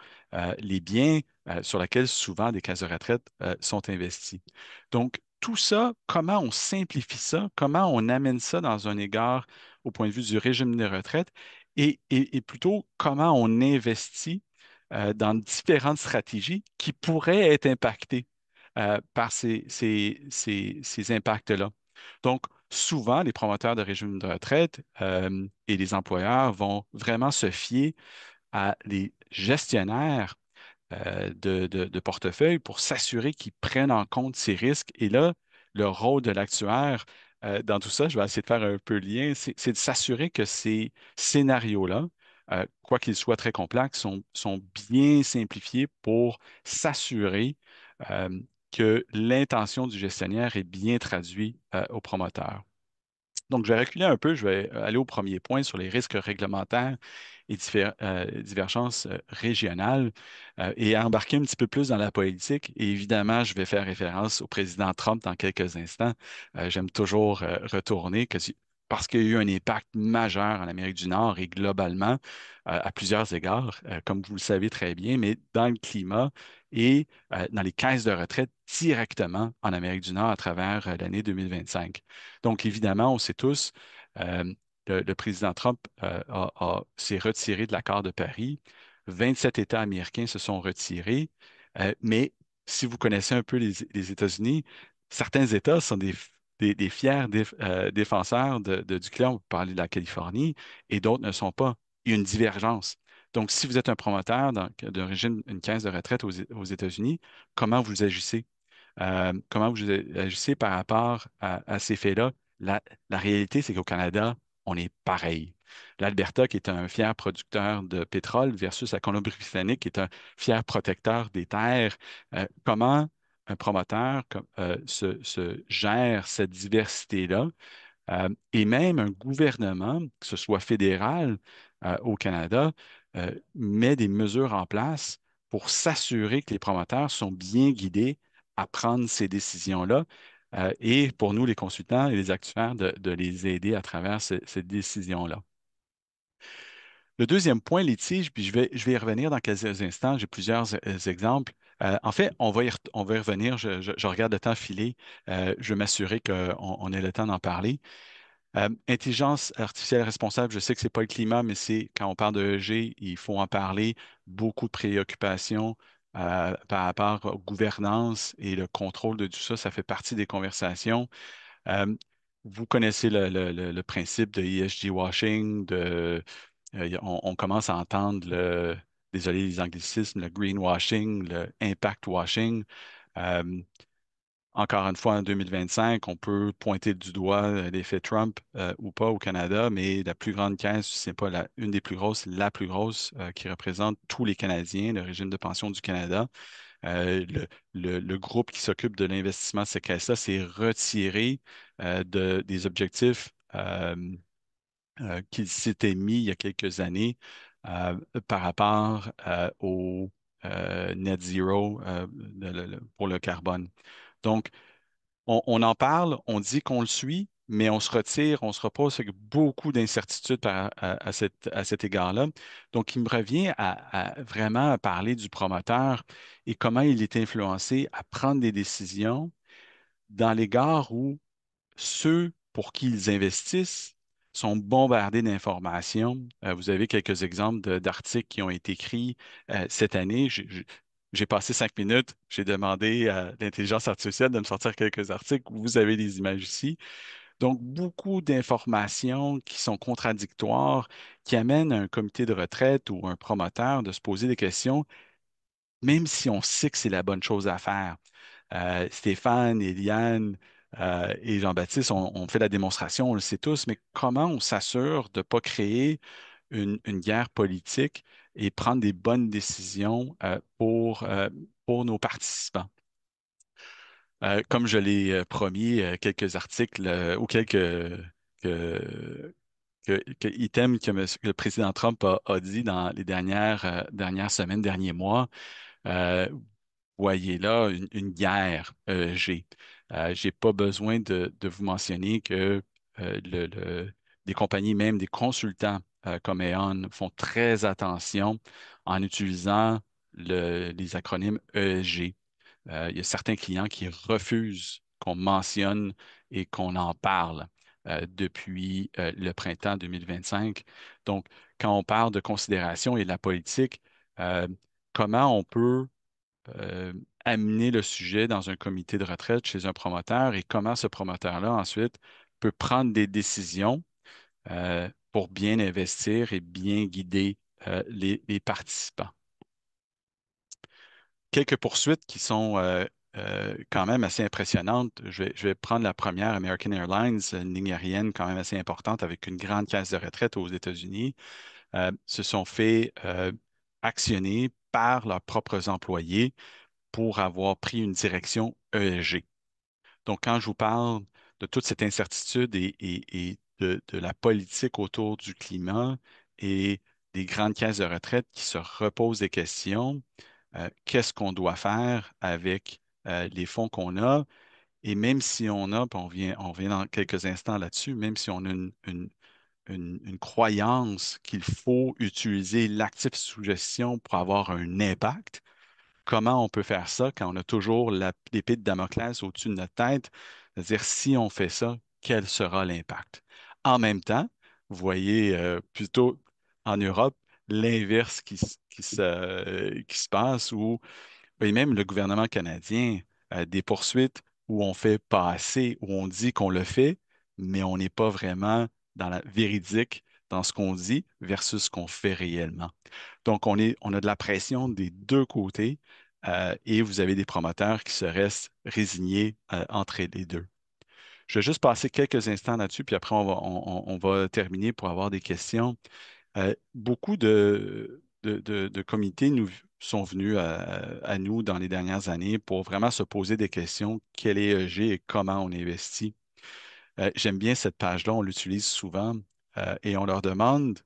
les biens sur lesquels souvent des caisses de retraite sont investis. Donc, tout ça, comment on simplifie ça, comment on amène ça dans un égard au point de vue du régime de retraite et plutôt comment on investit dans différentes stratégies qui pourraient être impactées par ces impacts-là. Donc, souvent, les promoteurs de régimes de retraite et les employeurs vont vraiment se fier à les gestionnaires de portefeuille pour s'assurer qu'ils prennent en compte ces risques. Et là, le rôle de l'actuaire dans tout ça, je vais essayer de faire un peu le lien, c'est de s'assurer que ces scénarios-là, quoi qu'ils soient très complexes, sont bien simplifiés pour s'assurer euh, que l'intention du gestionnaire est bien traduite au promoteur. Donc, je vais reculer un peu, je vais aller au premier point sur les risques réglementaires et divergences régionales et embarquer un petit peu plus dans la politique. Et évidemment, je vais faire référence au président Trump dans quelques instants. J'aime toujours retourner parce qu'il y a eu un impact majeur en Amérique du Nord et globalement à plusieurs égards, comme vous le savez très bien, mais dans le climat et dans les caisses de retraite directement en Amérique du Nord à travers l'année 2025. Donc, évidemment, on sait tous, euh, le président Trump s'est retiré de l'accord de Paris. 27 États américains se sont retirés. Mais si vous connaissez un peu les États-Unis, certains États sont des fiers défenseurs du climat. On peut parler de la Californie et d'autres ne sont pas. Il y a une divergence. Donc, si vous êtes un promoteur d'un régime, une caisse de retraite aux États-Unis, comment vous agissez? Comment vous agissez par rapport à ces faits-là? La réalité, c'est qu'au Canada, on est pareil. L'Alberta, qui est un fier producteur de pétrole, versus la Colombie-Britannique, qui est un fier protecteur des terres. Comment un promoteur se gère cette diversité-là? Et même un gouvernement, que ce soit fédéral au Canada, met des mesures en place pour s'assurer que les promoteurs sont bien guidés à prendre ces décisions-là. Et pour nous, les consultants et les actuaires, de les aider à travers ces décisions-là. Le deuxième point, litige, puis je vais y revenir dans quelques instants. J'ai plusieurs exemples. En fait, on va y revenir. Je regarde le temps filer. Je vais m'assurer qu'on ait le temps d'en parler. Intelligence artificielle responsable, je sais que ce n'est pas le climat, mais c'est quand on parle de EG, il faut en parler. Beaucoup de préoccupations par rapport aux gouvernances et le contrôle de tout ça. Ça fait partie des conversations. Euh, Vous connaissez le principe de ESG washing, on commence à entendre désolé les anglicismes, le greenwashing, le impact washing. Euh, Encore une fois, en 2025, on peut pointer du doigt l'effet Trump ou pas au Canada, mais la plus grande caisse, c'est pas une des plus grosses, la plus grosse qui représente tous les Canadiens, le régime de pension du Canada. Le groupe qui s'occupe de l'investissement de ces caisses-là s'est retiré des objectifs qu'il s'était mis il y a quelques années euh, par rapport au net zero pour le carbone. Donc, on en parle, on dit qu'on le suit, mais on se retire, on se repose avec beaucoup d'incertitudes à cet égard-là. Donc, il me revient à vraiment parler du promoteur et comment il est influencé à prendre des décisions dans l'égard où ceux pour qui ils investissent sont bombardés d'informations. Vous avez quelques exemples d'articles qui ont été écrits cette année. J'ai passé 5 minutes, j'ai demandé à l'intelligence artificielle de me sortir quelques articles. Vous avez des images ici. Donc, beaucoup d'informations qui sont contradictoires, qui amènent un comité de retraite ou un promoteur de se poser des questions, même si on sait que c'est la bonne chose à faire. Stéphane, Eliane, Et Jean-Baptiste, on fait la démonstration, on le sait tous, mais comment on s'assure de ne pas créer une guerre politique et prendre des bonnes décisions pour nos participants? Comme je l'ai promis, quelques articles ou quelques que- items que le président Trump a dit dans les dernières semaines, derniers mois. Vous voyez là une guerre G. J'ai pas besoin de vous mentionner que des compagnies, même des consultants comme Aon, font très attention en utilisant les acronymes ESG. Il y a certains clients qui refusent qu'on mentionne et qu'on en parle depuis le printemps 2025. Donc, quand on parle de considération et de la politique, euh, comment on peut euh, amener le sujet dans un comité de retraite chez un promoteur et comment ce promoteur-là ensuite peut prendre des décisions pour bien investir et bien guider les participants. Quelques poursuites qui sont quand même assez impressionnantes. Je vais prendre la première, American Airlines, une ligne aérienne quand même assez importante avec une grande caisse de retraite aux États-Unis, se sont fait actionner par leurs propres employés pour avoir pris une direction ESG. Donc, quand je vous parle de toute cette incertitude et de la politique autour du climat et des grandes caisses de retraite qui se reposent des questions, qu'est-ce qu'on doit faire avec les fonds qu'on a? Et même si on a, puis on vient dans quelques instants là-dessus, même si on a une croyance qu'il faut utiliser l'actif sous gestion pour avoir un impact, comment on peut faire ça quand on a toujours l'épée de Damoclès au-dessus de notre tête? C'est-à-dire, si on fait ça, quel sera l'impact? En même temps, vous voyez plutôt en Europe l'inverse qui se passe, où et même le gouvernement canadien a des poursuites où on fait pas assez, où on dit qu'on le fait, mais on n'est pas vraiment dans la véridique dans ce qu'on dit versus ce qu'on fait réellement. Donc, on a de la pression des deux côtés et vous avez des promoteurs qui se restent résignés entre les deux. Je vais juste passer quelques instants là-dessus, puis après, on va terminer pour avoir des questions. Beaucoup de comités sont venus à nous dans les dernières années pour vraiment se poser des questions. Quel est EG et comment on investit? J'aime bien cette page-là, on l'utilise souvent et on leur demande,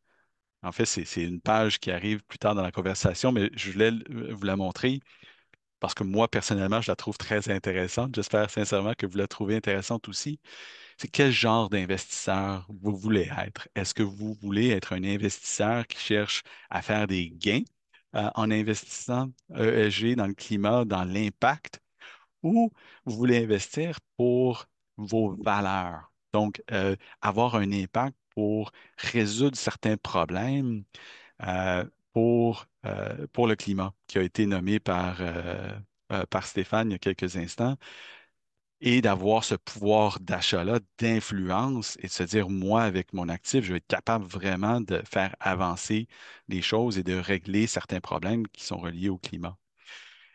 en fait, c'est une page qui arrive plus tard dans la conversation, mais je voulais vous la montrer parce que moi, personnellement, je la trouve très intéressante. J'espère sincèrement que vous la trouvez intéressante aussi. C'est quel genre d'investisseur vous voulez être? Est-ce que vous voulez être un investisseur qui cherche à faire des gains en investissant ESG dans le climat, dans l'impact, ou vous voulez investir pour vos valeurs? Donc, avoir un impact pour résoudre certains problèmes euh, pour le climat, qui a été nommé par Stéphane il y a quelques instants et d'avoir ce pouvoir d'achat-là, d'influence et de se dire, moi, avec mon actif, je vais être capable vraiment de faire avancer les choses et de régler certains problèmes qui sont reliés au climat.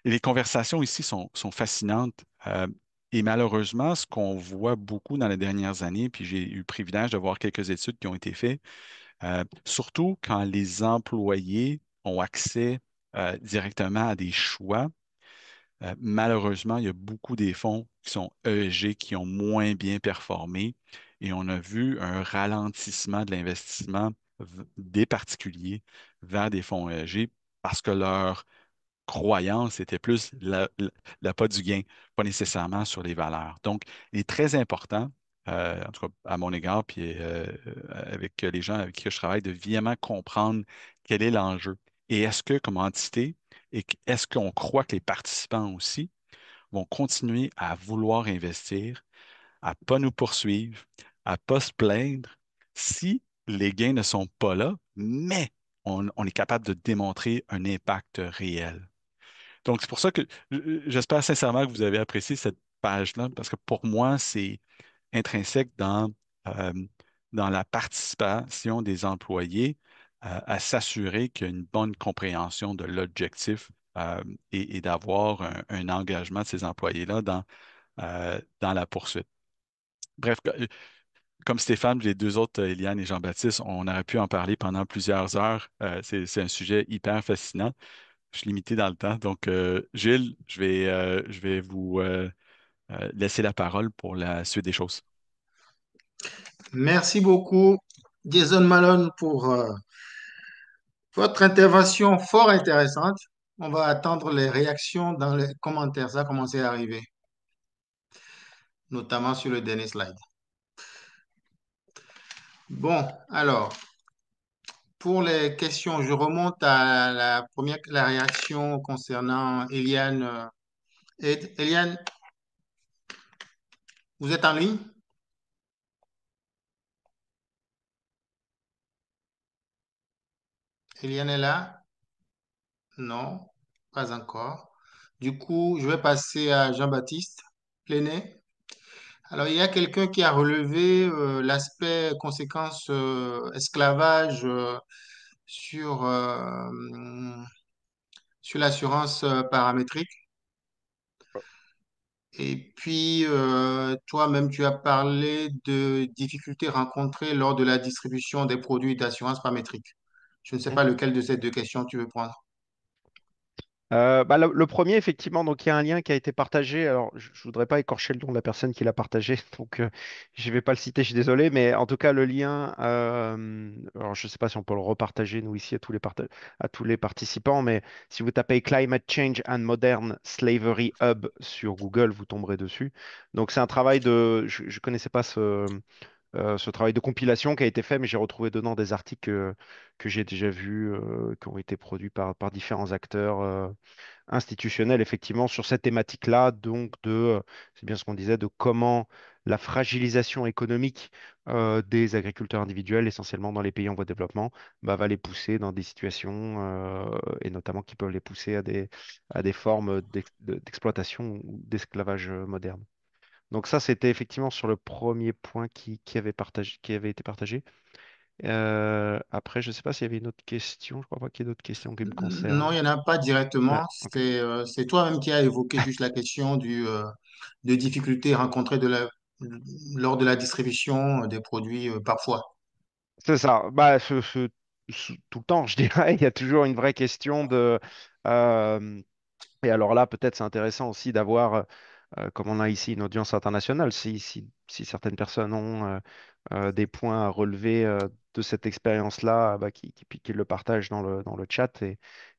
Et les conversations ici sont fascinantes. Et malheureusement, ce qu'on voit beaucoup dans les dernières années, puis j'ai eu le privilège de voir quelques études qui ont été faites, surtout quand les employés ont accès directement à des choix. Malheureusement, il y a beaucoup des fonds qui sont ESG qui ont moins bien performé et on a vu un ralentissement de l'investissement des particuliers vers des fonds ESG parce que leur croyance était plus l'appât du gain, pas nécessairement sur les valeurs. Donc, il est très important, en tout cas à mon égard, puis avec les gens avec qui je travaille, de vraiment comprendre quel est l'enjeu. Et est-ce que, comme entité, est-ce qu'on croit que les participants aussi vont continuer à vouloir investir, à pas nous poursuivre, à pas se plaindre si les gains ne sont pas là, mais on est capable de démontrer un impact réel. Donc, c'est pour ça que j'espère sincèrement que vous avez apprécié cette page-là, parce que pour moi, c'est intrinsèque euh, dans la participation des employés à s'assurer qu'il y a une bonne compréhension de l'objectif et d'avoir un engagement de ces employés-là dans la poursuite. bref, comme Stéphane, les deux autres, Eliane et Jean-Baptiste, on aurait pu en parler pendant plusieurs heures. C'est un sujet hyper fascinant. Je suis limité dans le temps. Donc, Gilles, je vais vous laisser la parole pour la suite des choses. Merci beaucoup, Jason Malone, pour votre intervention fort intéressante. On va attendre les réactions dans les commentaires. Ça a commencé à arriver, notamment sur le dernier slide. Bon, alors, pour les questions, je remonte à la première, la réaction concernant Eliane. Eliane, vous êtes en ligne? Eliane est là? Non, pas encore. Du coup, je vais passer à Jean-Baptiste Plenet. Alors, il y a quelqu'un qui a relevé l'aspect conséquence esclavage sur, sur l'assurance paramétrique. Et puis, toi-même, tu as parlé de difficultés rencontrées lors de la distribution des produits d'assurance paramétrique. Je ne sais pas lequel de ces deux questions tu veux prendre. Bah, le premier, effectivement, donc il y a un lien qui a été partagé. Alors, je voudrais pas écorcher le nom de la personne qui l'a partagé, donc je vais pas le citer, je suis désolé, mais en tout cas, le lien, alors je sais pas si on peut le repartager, nous, ici, à tous les participants, mais si vous tapez Climate Change and Modern Slavery Hub sur Google, vous tomberez dessus. Donc, c'est un travail je connaissais pas ce travail de compilation qui a été fait, mais j'ai retrouvé dedans des articles que j'ai déjà vus, qui ont été produits par différents acteurs institutionnels, effectivement, sur cette thématique-là, donc c'est bien ce qu'on disait, de comment la fragilisation économique des agriculteurs individuels, essentiellement dans les pays en voie de développement, bah, va les pousser dans des situations, et notamment qui peuvent les pousser à des formes d'exploitation ou d'esclavage moderne. Donc ça, c'était effectivement sur le premier point qui avait été partagé. Après, je ne sais pas s'il y avait une autre question. Je crois pas qu'il y ait d'autres questions qui me Non, concernent. il n'y en a pas Ouais, directement. ok. C'est toi-même qui as évoqué juste la question de difficultés rencontrées lors de la distribution des produits parfois. C'est ça. Bah, tout le temps, je dirais, il y a toujours une vraie question euh, et alors là, peut-être c'est intéressant aussi d'avoir, comme on a ici une audience internationale, si certaines personnes ont des points à relever de cette expérience-là, bah, qui le partagent dans le chat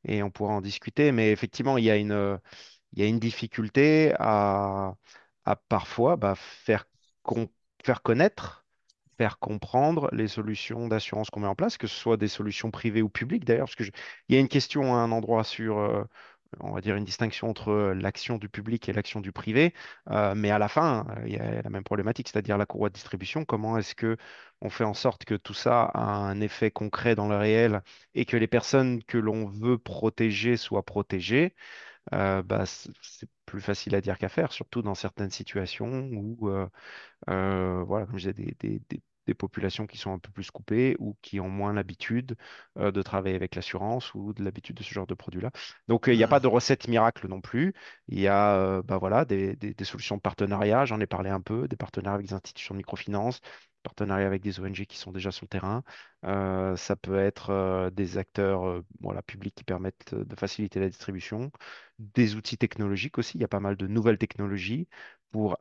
et on pourra en discuter. Mais effectivement, il y a une difficulté à parfois bah, con- faire connaître, faire comprendre les solutions d'assurance qu'on met en place, que ce soit des solutions privées ou publiques d'ailleurs, parce il y a une question à un endroit sur, on va dire, une distinction entre l'action du public et l'action du privé, mais à la fin, il y a la même problématique, c'est-à-dire la courroie de distribution. Comment est-ce que on fait en sorte que tout ça a un effet concret dans le réel et que les personnes que l'on veut protéger soient protégées? Bah, c'est plus facile à dire qu'à faire, surtout dans certaines situations où voilà, comme je disais, des populations qui sont un peu plus coupées ou qui ont moins l'habitude de travailler avec l'assurance ou de l'habitude de ce genre de produit-là. Donc, il n'y a pas de Hmm. recette miracle non plus. Il y a bah, voilà, des solutions de partenariat, j'en ai parlé un peu, des partenariats avec des institutions de microfinance, partenariats avec des ONG qui sont déjà sur le terrain. Ça peut être des acteurs voilà, publics qui permettent de faciliter la distribution, des outils technologiques aussi. Il y a pas mal de nouvelles technologies pour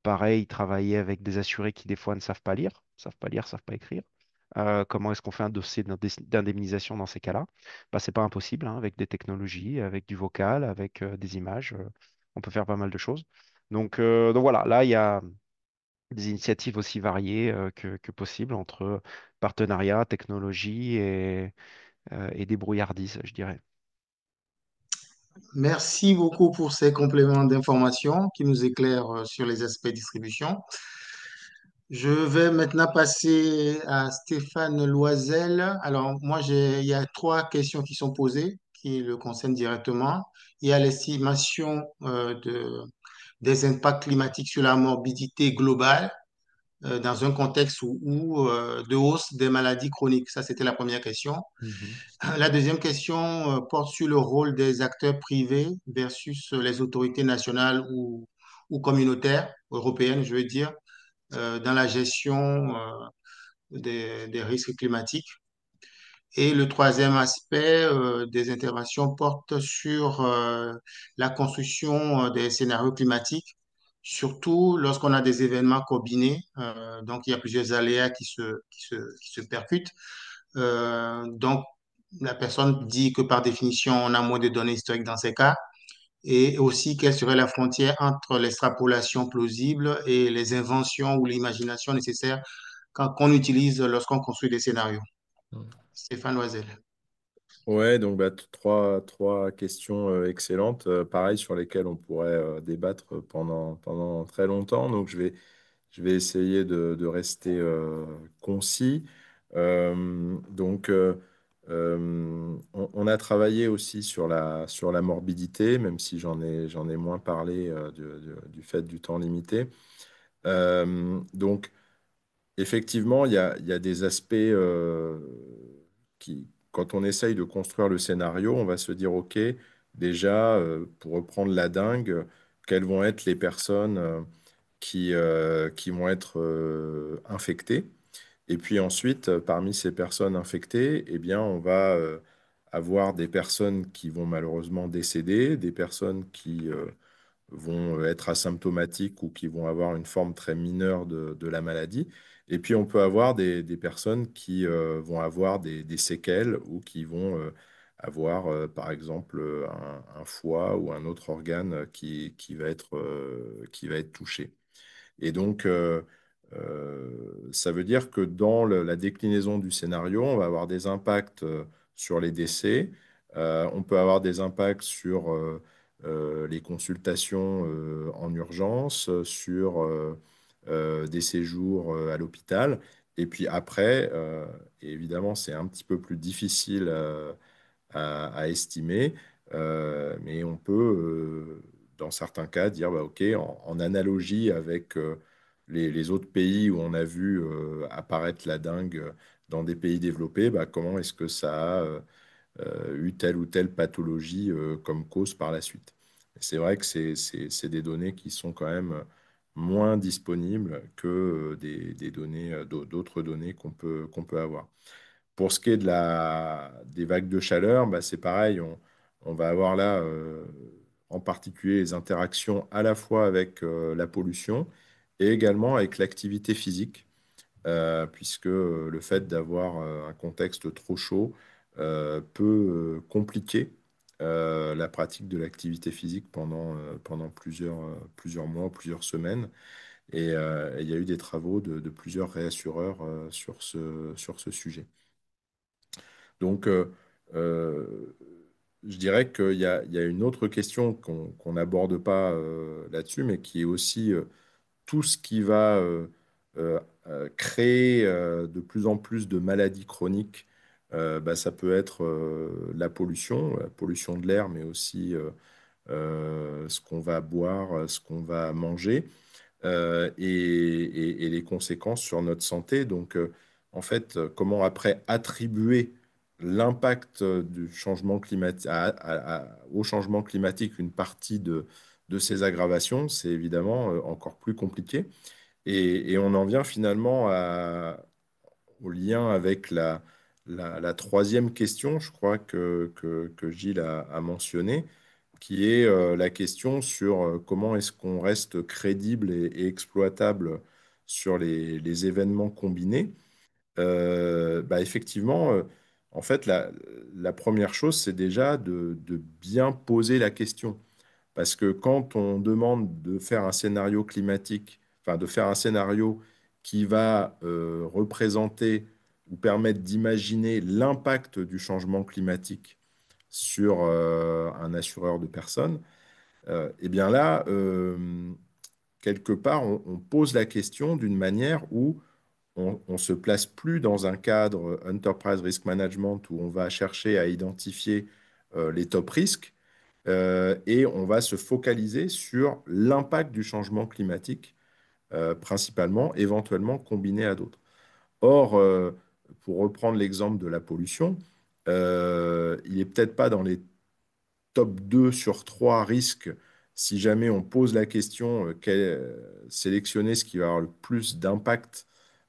pareil, travailler avec des assurés qui des fois ne savent pas lire, savent pas écrire. Comment est-ce qu'on fait un dossier d'indemnisation dans ces cas-là? Bah, c'est pas impossible, hein, avec des technologies, avec du vocal, avec des images. On peut faire pas mal de choses. Donc voilà, là, il y a des initiatives aussi variées que possible entre partenariat, technologie et débrouillardise, je dirais. Merci beaucoup pour ces compléments d'information qui nous éclairent sur les aspects distribution. Je vais maintenant passer à Stéphane Loisel. Alors, il y a trois questions qui sont posées qui le concernent directement. Il y a l'estimation des impacts climatiques sur la morbidité globale dans un contexte de hausse des maladies chroniques. Ça, c'était la première question. Mhm. La deuxième question porte sur le rôle des acteurs privés versus les autorités nationales ou communautaires, européennes, je veux dire, dans la gestion des risques climatiques. Et le troisième aspect des interventions porte sur la construction des scénarios climatiques, surtout lorsqu'on a des événements combinés. Donc, il y a plusieurs aléas qui se percutent. Donc, la personne dit que par définition, on a moins de données historiques dans ces cas. Et aussi, quelle serait la frontière entre l'extrapolation plausible et les inventions ou l'imagination nécessaire qu'on utilise lorsqu'on construit des scénarios. Stéphane Loisel. Ouais, donc bah, trois questions excellentes, pareil, sur lesquelles on pourrait débattre pendant très longtemps. Donc, je vais essayer de rester concis. On a travaillé aussi sur la morbidité, même si j'en ai moins parlé du fait du temps limité. Donc, effectivement, il y a des aspects qui, quand on essaye de construire le scénario, on va se dire, OK, déjà, pour reprendre la dingue, quelles vont être les personnes qui vont être infectées. Et puis ensuite, parmi ces personnes infectées, eh bien, on va avoir des personnes qui vont malheureusement décéder, des personnes qui vont être asymptomatiques ou qui vont avoir une forme très mineure de la maladie. Et puis, on peut avoir des personnes qui vont avoir des séquelles ou qui vont avoir, par exemple, un foie ou un autre organe qui va être touché. Et donc, ça veut dire que dans la déclinaison du scénario, on va avoir des impacts sur les décès, on peut avoir des impacts sur les consultations en urgence, sur des séjours à l'hôpital. Et puis après, et évidemment, c'est un petit peu plus difficile à estimer, mais on peut, dans certains cas, dire, bah, OK, en analogie avec les autres pays où on a vu apparaître la dengue dans des pays développés, bah, comment est-ce que ça a eu telle ou telle pathologie comme cause par la suite. Et c'est vrai que c'est des données qui sont quand même moins disponibles que des données, d'autres données qu'on peut avoir. Pour ce qui est des vagues de chaleur, bah, c'est pareil, on va avoir là en particulier les interactions à la fois avec la pollution et également avec l'activité physique, puisque le fait d'avoir un contexte trop chaud peut compliquer la pratique de l'activité physique pendant plusieurs mois, plusieurs semaines. Et il y a eu des travaux de plusieurs réassureurs sur ce sujet. Donc, je dirais qu'il y a une autre question qu'on n'aborde pas là-dessus, mais qui est aussi tout ce qui va créer de plus en plus de maladies chroniques. Bah, ça peut être la pollution de l'air, mais aussi ce qu'on va boire, ce qu'on va manger et les conséquences sur notre santé. Donc, en fait, comment après attribuer l'impact du changement climatique au changement climatique, une partie de ces aggravations, c'est évidemment encore plus compliqué. Et on en vient finalement au lien avec la troisième question, je crois que Gilles a mentionné, qui est la question sur comment est-ce qu'on reste crédible et exploitable sur les événements combinés. Bah, effectivement, en fait, la première chose, c'est déjà de bien poser la question. Parce que quand on demande de faire un scénario climatique, enfin de faire un scénario qui va représenter ou permettre d'imaginer l'impact du changement climatique sur un assureur de personnes, eh bien là, quelque part, on pose la question d'une manière où on se place plus dans un cadre Enterprise Risk Management où on va chercher à identifier les top risques et on va se focaliser sur l'impact du changement climatique, principalement, éventuellement combiné à d'autres. Or, pour reprendre l'exemple de la pollution, il n'est peut-être pas dans les top 2 sur 3 risques si jamais on pose la question, sélectionner ce qui va avoir le plus d'impact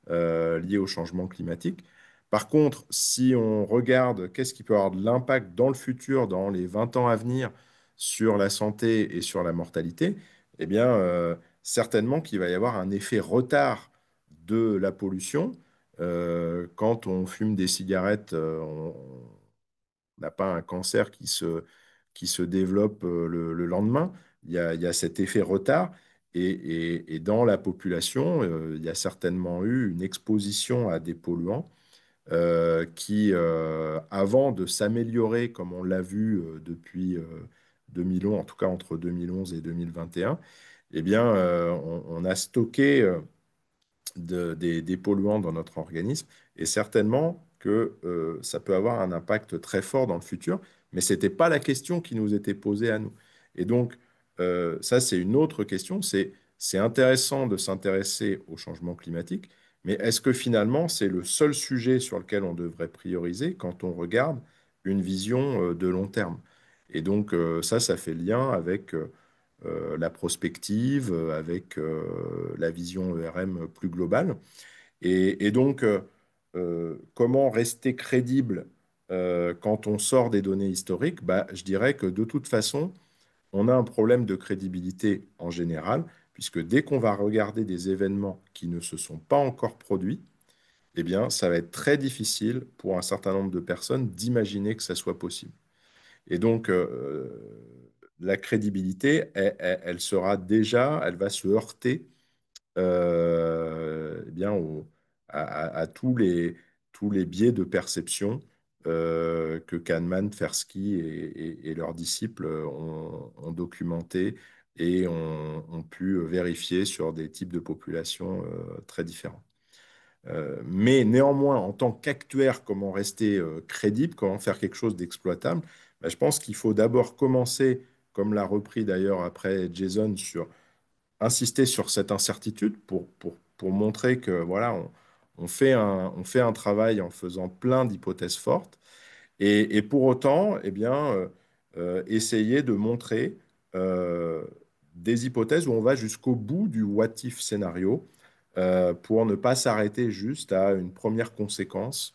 lié au changement climatique. Par contre, si on regarde qu'est-ce qui peut avoir de l'impact dans le futur, dans les 20 ans à venir, sur la santé et sur la mortalité, eh bien, certainement qu'il va y avoir un effet retard de la pollution. Quand on fume des cigarettes, on n'a pas un cancer qui se développe le lendemain. Il y a cet effet retard. Et dans la population, il y a certainement eu une exposition à des polluants qui, avant de s'améliorer, comme on l'a vu depuis 2011, en tout cas entre 2011 et 2021, eh bien, on a stocké des polluants dans notre organisme. Et certainement que ça peut avoir un impact très fort dans le futur, mais ce n'était pas la question qui nous était posée à nous. Et donc, ça, c'est une autre question. C'est intéressant de s'intéresser au changement climatique, mais est-ce que finalement, c'est le seul sujet sur lequel on devrait prioriser quand on regarde une vision de long terme? Et donc, ça fait lien avec la prospective, avec la vision ERM plus globale. Et donc, comment rester crédible quand on sort des données historiques? Bah, je dirais que de toute façon, on a un problème de crédibilité en général, puisque dès qu'on va regarder des événements qui ne se sont pas encore produits, eh bien, ça va être très difficile pour un certain nombre de personnes d'imaginer que ça soit possible. Et donc, la crédibilité, elle sera déjà, elle va se heurter eh bien, à tous les biais de perception que Kahneman, Tversky et leurs disciples ont documenté et ont pu vérifier sur des types de populations très différents. Mais néanmoins, en tant qu'actuaire, comment rester crédible, comment faire quelque chose d'exploitable, ben, je pense qu'il faut d'abord commencer, comme l'a repris d'ailleurs après Jason, sur insister sur cette incertitude pour montrer que voilà, on fait un travail en faisant plein d'hypothèses fortes. Et pour autant, eh bien, essayer de montrer euh, des hypothèses où on va jusqu'au bout du what if scénario pour ne pas s'arrêter juste à une première conséquence,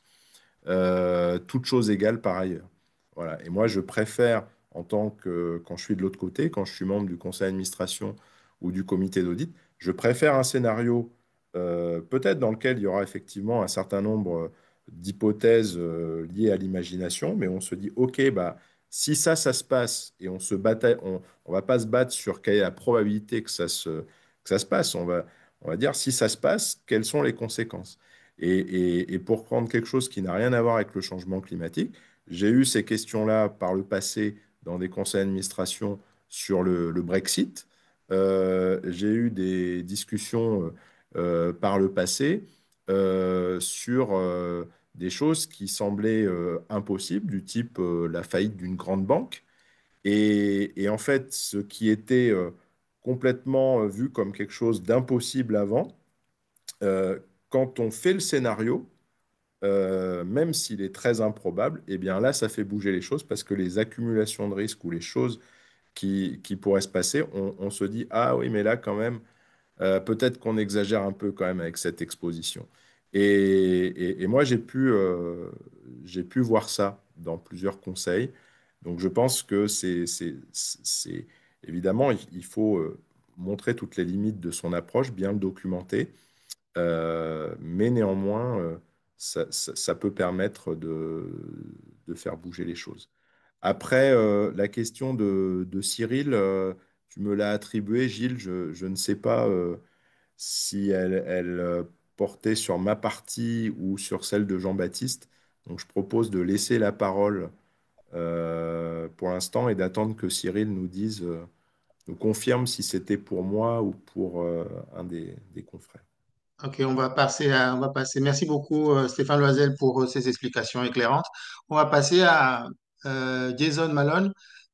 toute chose égale par ailleurs. Voilà. Et moi, je préfère, en tant que, quand je suis de l'autre côté, quand je suis membre du conseil d'administration ou du comité d'audit, je préfère un scénario peut-être dans lequel il y aura effectivement un certain nombre d'hypothèses liées à l'imagination, mais on se dit, OK, bah, si ça se passe, et on va pas se battre sur quelle est la probabilité que ça se passe, on va dire, si ça se passe, quelles sont les conséquences? Et pour prendre quelque chose qui n'a rien à voir avec le changement climatique, j'ai eu ces questions-là par le passé dans des conseils d'administration sur le Brexit. J'ai eu des discussions par le passé sur des choses qui semblaient impossibles, du type la faillite d'une grande banque. Et en fait, ce qui était complètement vu comme quelque chose d'impossible avant, euh, quand on fait le scénario, même s'il est très improbable, eh bien là, ça fait bouger les choses parce que les accumulations de risques ou les choses qui pourraient se passer, on se dit, ah oui, mais là, quand même, peut-être qu'on exagère un peu quand même avec cette exposition. Et moi, j'ai pu voir ça dans plusieurs conseils. Donc, je pense que évidemment, il faut montrer toutes les limites de son approche, bien le documenter. Mais néanmoins, ça peut permettre de faire bouger les choses. Après, la question de Cyril, tu me l'as attribuée, Gilles, je ne sais pas si elle portait sur ma partie ou sur celle de Jean-Baptiste. Donc, je propose de laisser la parole pour l'instant et d'attendre que Cyril nous dise, nous confirme si c'était pour moi ou pour un des confrères. Ok, on va passer. Merci beaucoup, Stéphane Loisel, pour ces explications éclairantes. On va passer à Jason Malone,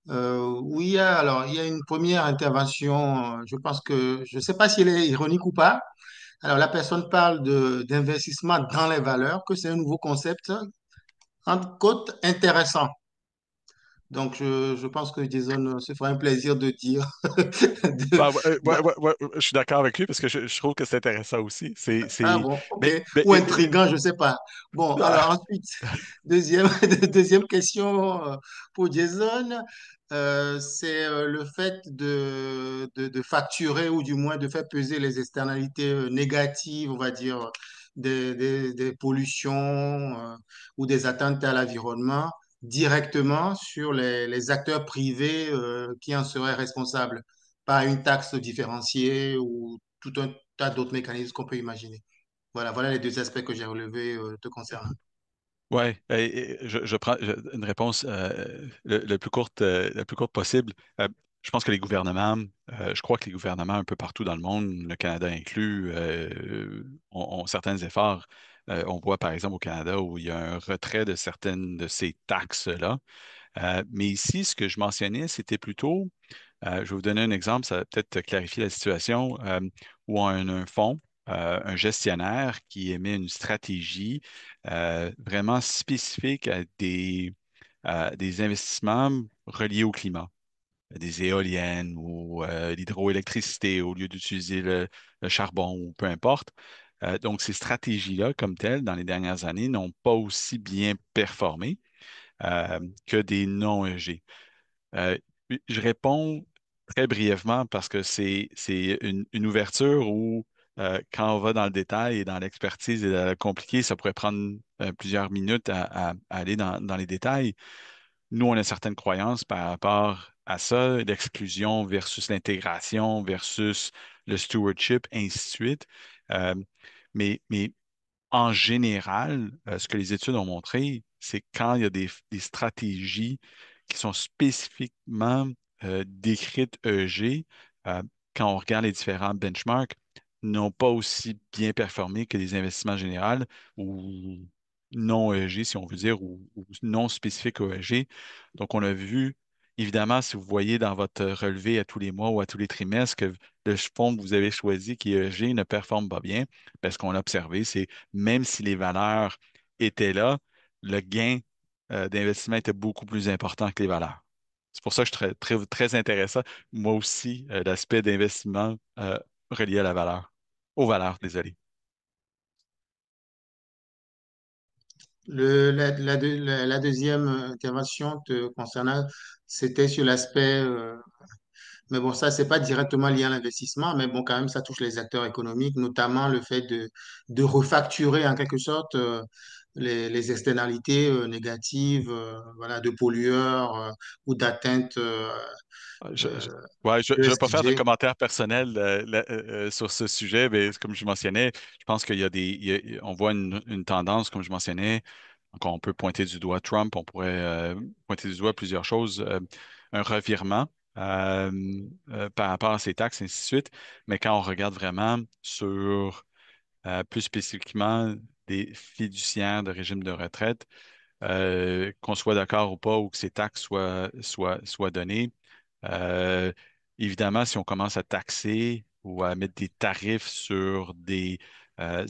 où il y a une première intervention. Je pense que, je ne sais pas si elle est ironique ou pas. Alors, la personne parle d'investissement dans les valeurs, que c'est un nouveau concept, en côte intéressant. Donc, je pense que Jason se fera un plaisir de dire. Bah, ouais, Bah, je suis d'accord avec lui parce que je trouve que c'est intéressant aussi. ah bon, ok. Mais, Ou intriguant, je ne sais pas. Bon, alors ah, ensuite, deuxième, deuxième question pour Jason. C'est le fait de facturer ou du moins de faire peser les externalités négatives, on va dire, des pollutions ou des atteintes à l'environnement directement sur les acteurs privés qui en seraient responsables, par une taxe différenciée ou tout un tas d'autres mécanismes qu'on peut imaginer. Voilà les deux aspects que j'ai relevés te concernant. ouais, je prends une réponse la plus courte possible. Je pense que les gouvernements, je crois que les gouvernements un peu partout dans le monde, le Canada inclus, ont certains efforts. On voit par exemple au Canada où il y a un retrait de certaines de ces taxes-là. Mais ici, ce que je mentionnais, c'était plutôt je vais vous donner un exemple, ça va peut-être clarifier la situation, où on a un fonds, un gestionnaire qui émet une stratégie vraiment spécifique à des investissements reliés au climat, des éoliennes ou l'hydroélectricité au lieu d'utiliser le charbon ou peu importe. Donc, ces stratégies-là, comme telles, dans les dernières années, n'ont pas aussi bien performé que des non-EG. Euh, je réponds très brièvement parce que c'est une ouverture où, quand on va dans le détail et dans l'expertise et dans le compliqué, ça pourrait prendre plusieurs minutes à aller dans les détails. Nous, on a certaines croyances par rapport à ça, l'exclusion versus l'intégration versus le stewardship, ainsi de suite. Euh, mais en général, ce que les études ont montré, c'est quand il y a des stratégies qui sont spécifiquement décrites EG, euh, quand on regarde les différents benchmarks, n'ont pas aussi bien performé que les investissements généraux ou non EG, si on veut dire, ou non spécifiques au EG. Donc, on a vu, évidemment, si vous voyez dans votre relevé à tous les mois ou à tous les trimestres que le fonds que vous avez choisi, qui est EG, ne performe pas bien, parce qu'on l'a observé, c'est même si les valeurs étaient là, le gain d'investissement était beaucoup plus important que les valeurs. C'est pour ça que je suis très intéressant, moi aussi, l'aspect d'investissement relié à la valeur, aux valeurs, désolé. La deuxième intervention te concernant, c'était sur l'aspect, mais bon, ça, c'est pas directement lié à l'investissement, mais bon, quand même, ça touche les acteurs économiques, notamment le fait de refacturer en quelque sorte les externalités négatives, voilà, de pollueurs ou d'atteintes Je, je, euh, ouais, je ne vais pas faire de ESG. commentaires personnels sur ce sujet, mais comme je mentionnais, je pense qu'il y a on voit une tendance, comme je mentionnais, donc on peut pointer du doigt Trump, on pourrait pointer du doigt plusieurs choses, un revirement euh, par rapport à ces taxes, ainsi de suite, mais quand on regarde vraiment sur plus spécifiquement des fiduciaires de régime de retraite, qu'on soit d'accord ou pas, ou que ces taxes soient données. Euh, Évidemment, si on commence à taxer ou à mettre des tarifs sur des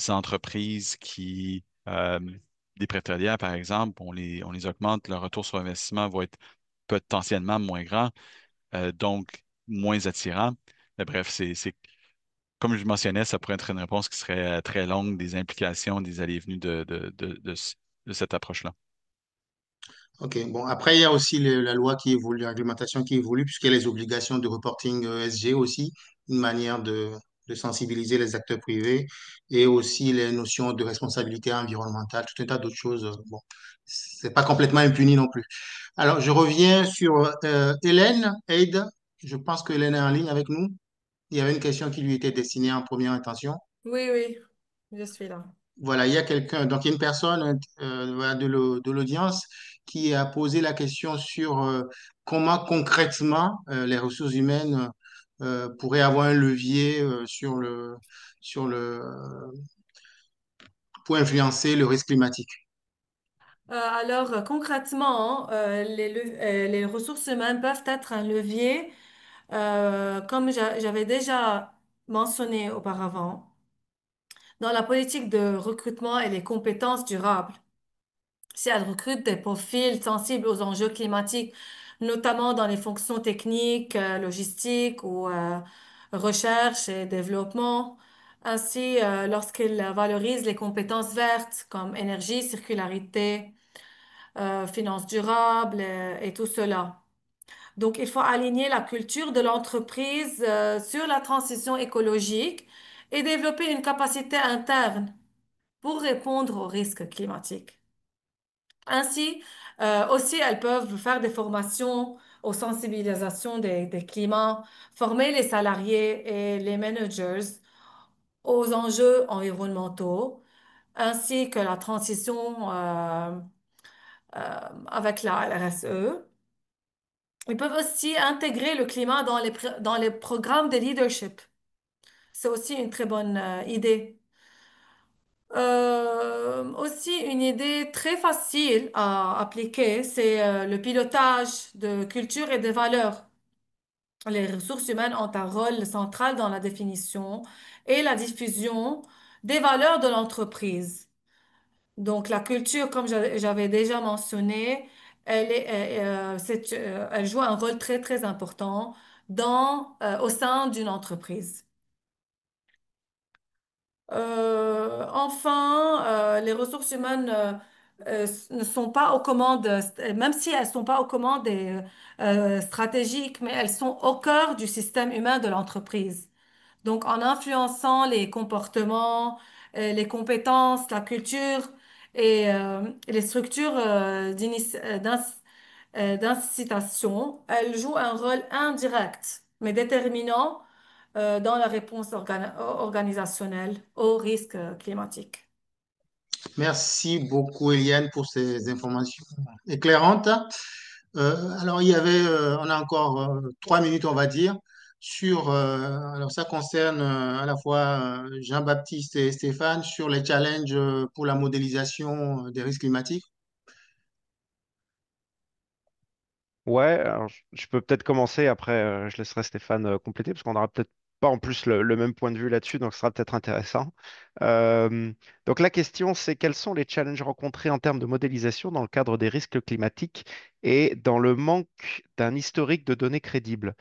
entreprises des pétrolières, par exemple, on les augmente, leur retour sur investissement va être potentiellement moins grand, donc moins attirant. Mais bref, comme je mentionnais, ça pourrait être une réponse qui serait très longue des implications, des allées et venues de cette approche-là. OK. Bon, après, il y a aussi la loi qui évolue, la réglementation qui évolue, puisqu'il y a les obligations de reporting ESG aussi, une manière de sensibiliser les acteurs privés, et aussi les notions de responsabilité environnementale, tout un tas d'autres choses. Bon, c'est pas complètement impuni non plus. Alors, je reviens sur Hélène, Aide. Je pense que Hélène est en ligne avec nous. Il y avait une question qui lui était destinée en première intention. Oui, oui, je suis là. Voilà, il y a quelqu'un, donc il y a une personne voilà, de l'audience qui a posé la question sur comment concrètement les ressources humaines pourraient avoir un levier sur pour influencer le risque climatique. Concrètement, les ressources humaines peuvent être un levier, comme j'avais déjà mentionné auparavant, dans la politique de recrutement et les compétences durables. Si elles recrutent des profils sensibles aux enjeux climatiques notamment dans les fonctions techniques, logistiques ou recherche et développement. Ainsi, lorsqu'il valorise les compétences vertes comme énergie, circularité, finances durables et tout cela. Donc, il faut aligner la culture de l'entreprise sur la transition écologique et développer une capacité interne pour répondre aux risques climatiques. Ainsi, aussi, elles peuvent faire des formations aux sensibilisations des climats, former les salariés et les managers aux enjeux environnementaux, ainsi que la transition avec la RSE. Ils peuvent aussi intégrer le climat dans les programmes de leadership. C'est aussi une très bonne idée. Aussi, une idée très facile à appliquer, c'est le pilotage de culture et de valeurs. Les ressources humaines ont un rôle central dans la définition et la diffusion des valeurs de l'entreprise. Donc, la culture, comme j'avais déjà mentionné, elle joue un rôle très, très important au sein d'une entreprise. Enfin, les ressources humaines ne sont pas aux commandes, même si elles ne sont pas aux commandes stratégiques, mais elles sont au cœur du système humain de l'entreprise. Donc, en influençant les comportements, les compétences, la culture et les structures d'incitation, elles jouent un rôle indirect, mais déterminant dans la réponse organisationnelle aux risques climatiques. Merci beaucoup, Eliane, pour ces informations éclairantes. Alors, il y avait, on a encore 3 minutes, on va dire, alors ça concerne à la fois Jean-Baptiste et Stéphane sur les challenges pour la modélisation des risques climatiques. Ouais, alors, je peux peut-être commencer, après je laisserai Stéphane compléter, parce qu'on n'aura peut-être pas en plus le même point de vue là-dessus, donc ce sera peut-être intéressant. Euh, donc la question, c'est quels sont les challenges rencontrés en termes de modélisation dans le cadre des risques climatiques et dans le manque d'un historique de données crédibles?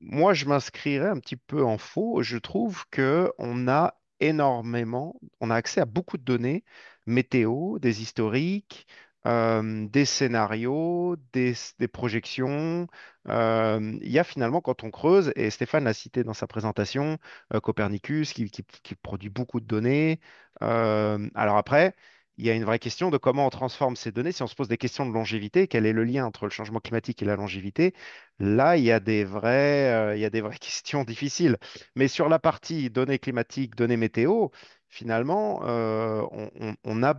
Moi, je m'inscrirais un petit peu en faux. Je trouve que on a accès à beaucoup de données, météo, des historiques, des scénarios, des projections. Il y a finalement, quand on creuse, et Stéphane l'a cité dans sa présentation, Copernicus qui produit beaucoup de données. Alors après, il y a une vraie question de comment on transforme ces données. Si on se pose des questions de longévité, quel est le lien entre le changement climatique et la longévité? Là, il y a des vraies questions difficiles. Mais sur la partie données climatiques, données météo, finalement, on a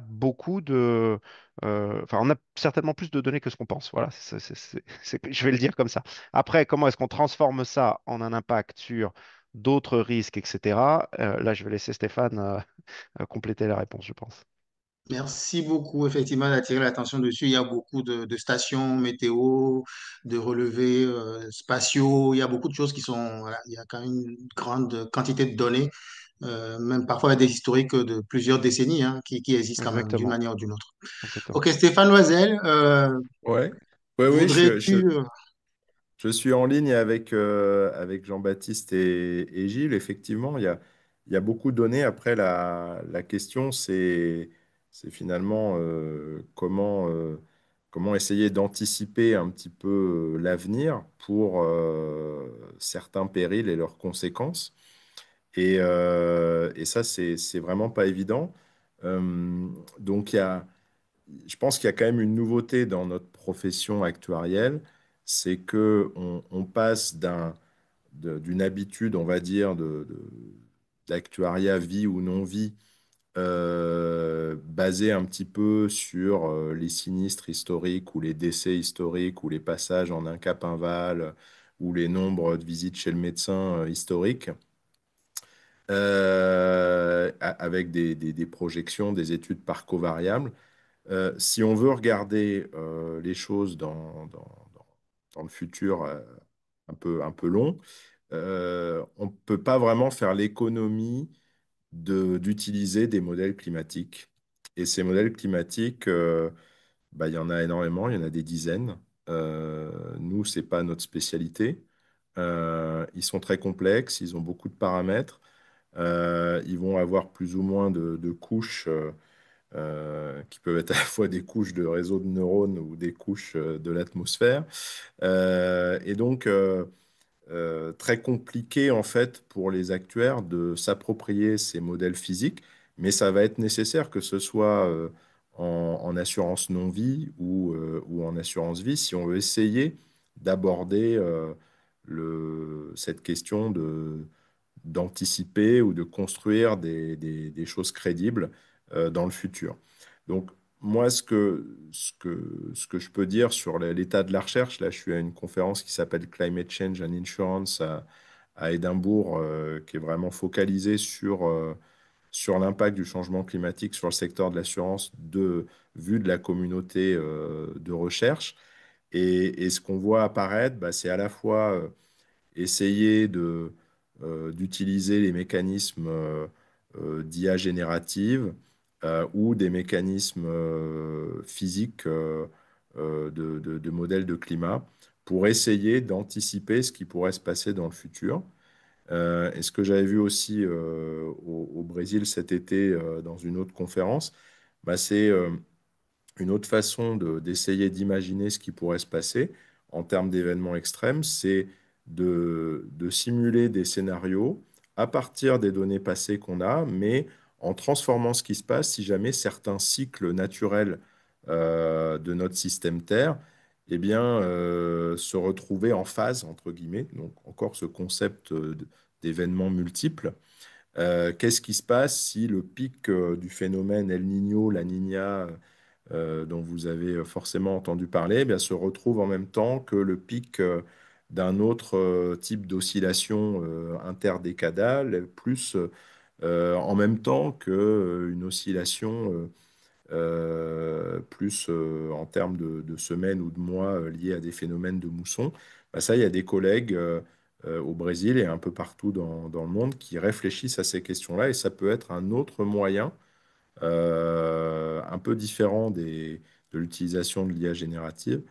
enfin, on a certainement plus de données que ce qu'on pense. Voilà, je vais le dire comme ça. Après, comment est-ce qu'on transforme ça en un impact sur d'autres risques, etc. Là, je vais laisser Stéphane compléter la réponse, je pense. Merci beaucoup, effectivement, d'attirer l'attention dessus. Il y a beaucoup de stations météo, de relevés spatiaux. Il y a beaucoup de choses qui sont, voilà, il y a quand même une grande quantité de données, même parfois des historiques de plusieurs décennies, hein, qui existent quand même d'une Exactement, manière ou d'une autre. exactement. Ok, Stéphane Loisel, Ouais, ouais, oui, voudrais-tu... je suis en ligne avec Jean-Baptiste et Gilles. Effectivement, il y a beaucoup de données. Après, la question, c'est finalement comment essayer d'anticiper un petit peu l'avenir pour certains périls et leurs conséquences. Et ça, c'est vraiment pas évident. Euh, donc, je pense qu'il y a quand même une nouveauté dans notre profession actuarielle, c'est que on passe d'une habitude, on va dire, d'actuariat vie ou non vie, basée un petit peu sur les sinistres historiques ou les décès historiques ou les passages en un cap un val ou les nombres de visites chez le médecin historiques, avec des projections, des études par covariables. Si on veut regarder les choses dans le futur un peu long, on ne peut pas vraiment faire l'économie d'utiliser des modèles climatiques. Et ces modèles climatiques, bah, il y en a énormément, il y en a des dizaines. Nous, ce n'est pas notre spécialité. Ils sont très complexes, ils ont beaucoup de paramètres. Ils vont avoir plus ou moins de couches qui peuvent être à la fois des couches de réseaux de neurones ou des couches de l'atmosphère. Et donc, très compliqué en fait pour les actuaires de s'approprier ces modèles physiques, mais ça va être nécessaire que ce soit en assurance non-vie ou en assurance vie si on veut essayer d'aborder cette question d'anticiper ou de construire des choses crédibles dans le futur. Donc, moi, ce que je peux dire sur l'état de la recherche, là, je suis à une conférence qui s'appelle Climate Change and Insurance à Édimbourg, qui est vraiment focalisée sur l'impact du changement climatique sur le secteur de l'assurance vu de la communauté de recherche. Et ce qu'on voit apparaître, bah, c'est à la fois essayer d'utiliser les mécanismes d'IA générative ou des mécanismes physiques de modèles de climat pour essayer d'anticiper ce qui pourrait se passer dans le futur. Et ce que j'avais vu aussi au Brésil cet été dans une autre conférence, bah, c'est une autre façon d'essayer d'imaginer ce qui pourrait se passer en termes d'événements extrêmes, c'est de simuler des scénarios à partir des données passées qu'on a, mais en transformant ce qui se passe si jamais certains cycles naturels de notre système Terre eh bien, se retrouvaient en phase, entre guillemets, donc encore ce concept d'événements multiples. Qu'est-ce qui se passe si le pic du phénomène El Niño, la Niña, dont vous avez forcément entendu parler, eh bien, se retrouve en même temps que le pic d'un autre type d'oscillation interdécadale, plus en même temps qu'une oscillation plus en termes de semaines ou de mois liés à des phénomènes de mousson. Bah, ça, il y a des collègues au Brésil et un peu partout dans le monde qui réfléchissent à ces questions-là et ça peut être un autre moyen un peu différent de l'utilisation de l'IA générative,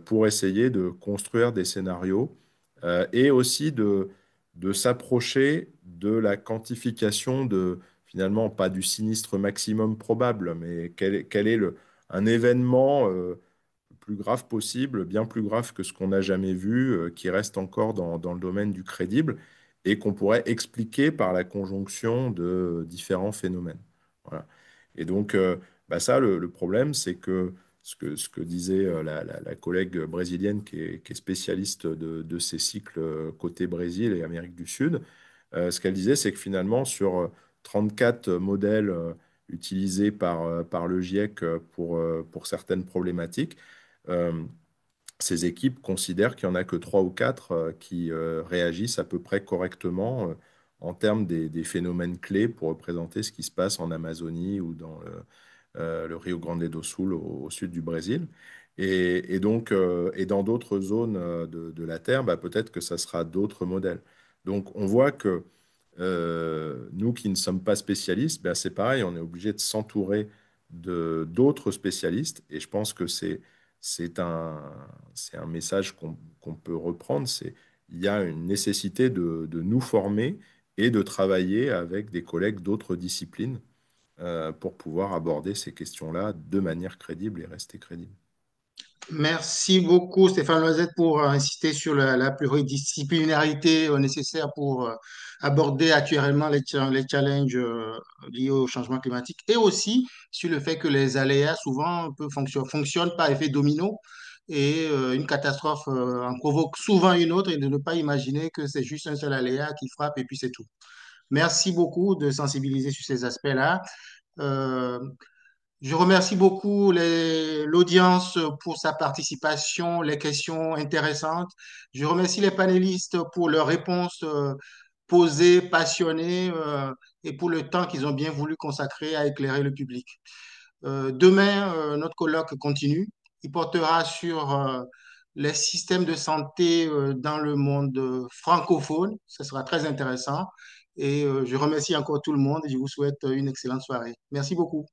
pour essayer de construire des scénarios et aussi de s'approcher de la quantification finalement, pas du sinistre maximum probable, mais quel est un événement le plus grave possible, bien plus grave que ce qu'on n'a jamais vu, qui reste encore dans le domaine du crédible et qu'on pourrait expliquer par la conjonction de différents phénomènes. Voilà. Et donc, bah ça, le problème, c'est que ce que disait la collègue brésilienne qui est spécialiste de ces cycles côté Brésil et Amérique du Sud, ce qu'elle disait, c'est que finalement, sur 34 modèles utilisés par le GIEC pour certaines problématiques, euh, ces équipes considèrent qu'il n'y en a que 3 ou 4 qui réagissent à peu près correctement en termes des phénomènes clés pour représenter ce qui se passe en Amazonie ou dans le Rio Grande do Sul au sud du Brésil. Et donc, et dans d'autres zones de la Terre, bah, peut-être que ça sera d'autres modèles. Donc, on voit que nous qui ne sommes pas spécialistes, bah, c'est pareil, on est obligé de s'entourer de d'autres spécialistes. Et je pense que c'est un, c'est un message qu'on peut reprendre. Il y a une nécessité de nous former et de travailler avec des collègues d'autres disciplines pour pouvoir aborder ces questions-là de manière crédible et rester crédible. Merci beaucoup, Stéphane Loisette, pour insister sur la pluridisciplinarité nécessaire pour aborder actuellement les challenges liés au changement climatique et aussi sur le fait que les aléas souvent fonctionnent par effet domino et une catastrophe en provoque souvent une autre et de ne pas imaginer que c'est juste un seul aléa qui frappe et puis c'est tout. Merci beaucoup de sensibiliser sur ces aspects-là. Euh, je remercie beaucoup l'audience pour sa participation, les questions intéressantes. Je remercie les panélistes pour leurs réponses posées, passionnées, et pour le temps qu'ils ont bien voulu consacrer à éclairer le public. Demain, notre colloque continue. Il portera sur les systèmes de santé dans le monde francophone. Ce sera très intéressant. Et je remercie encore tout le monde et je vous souhaite une excellente soirée. Merci beaucoup.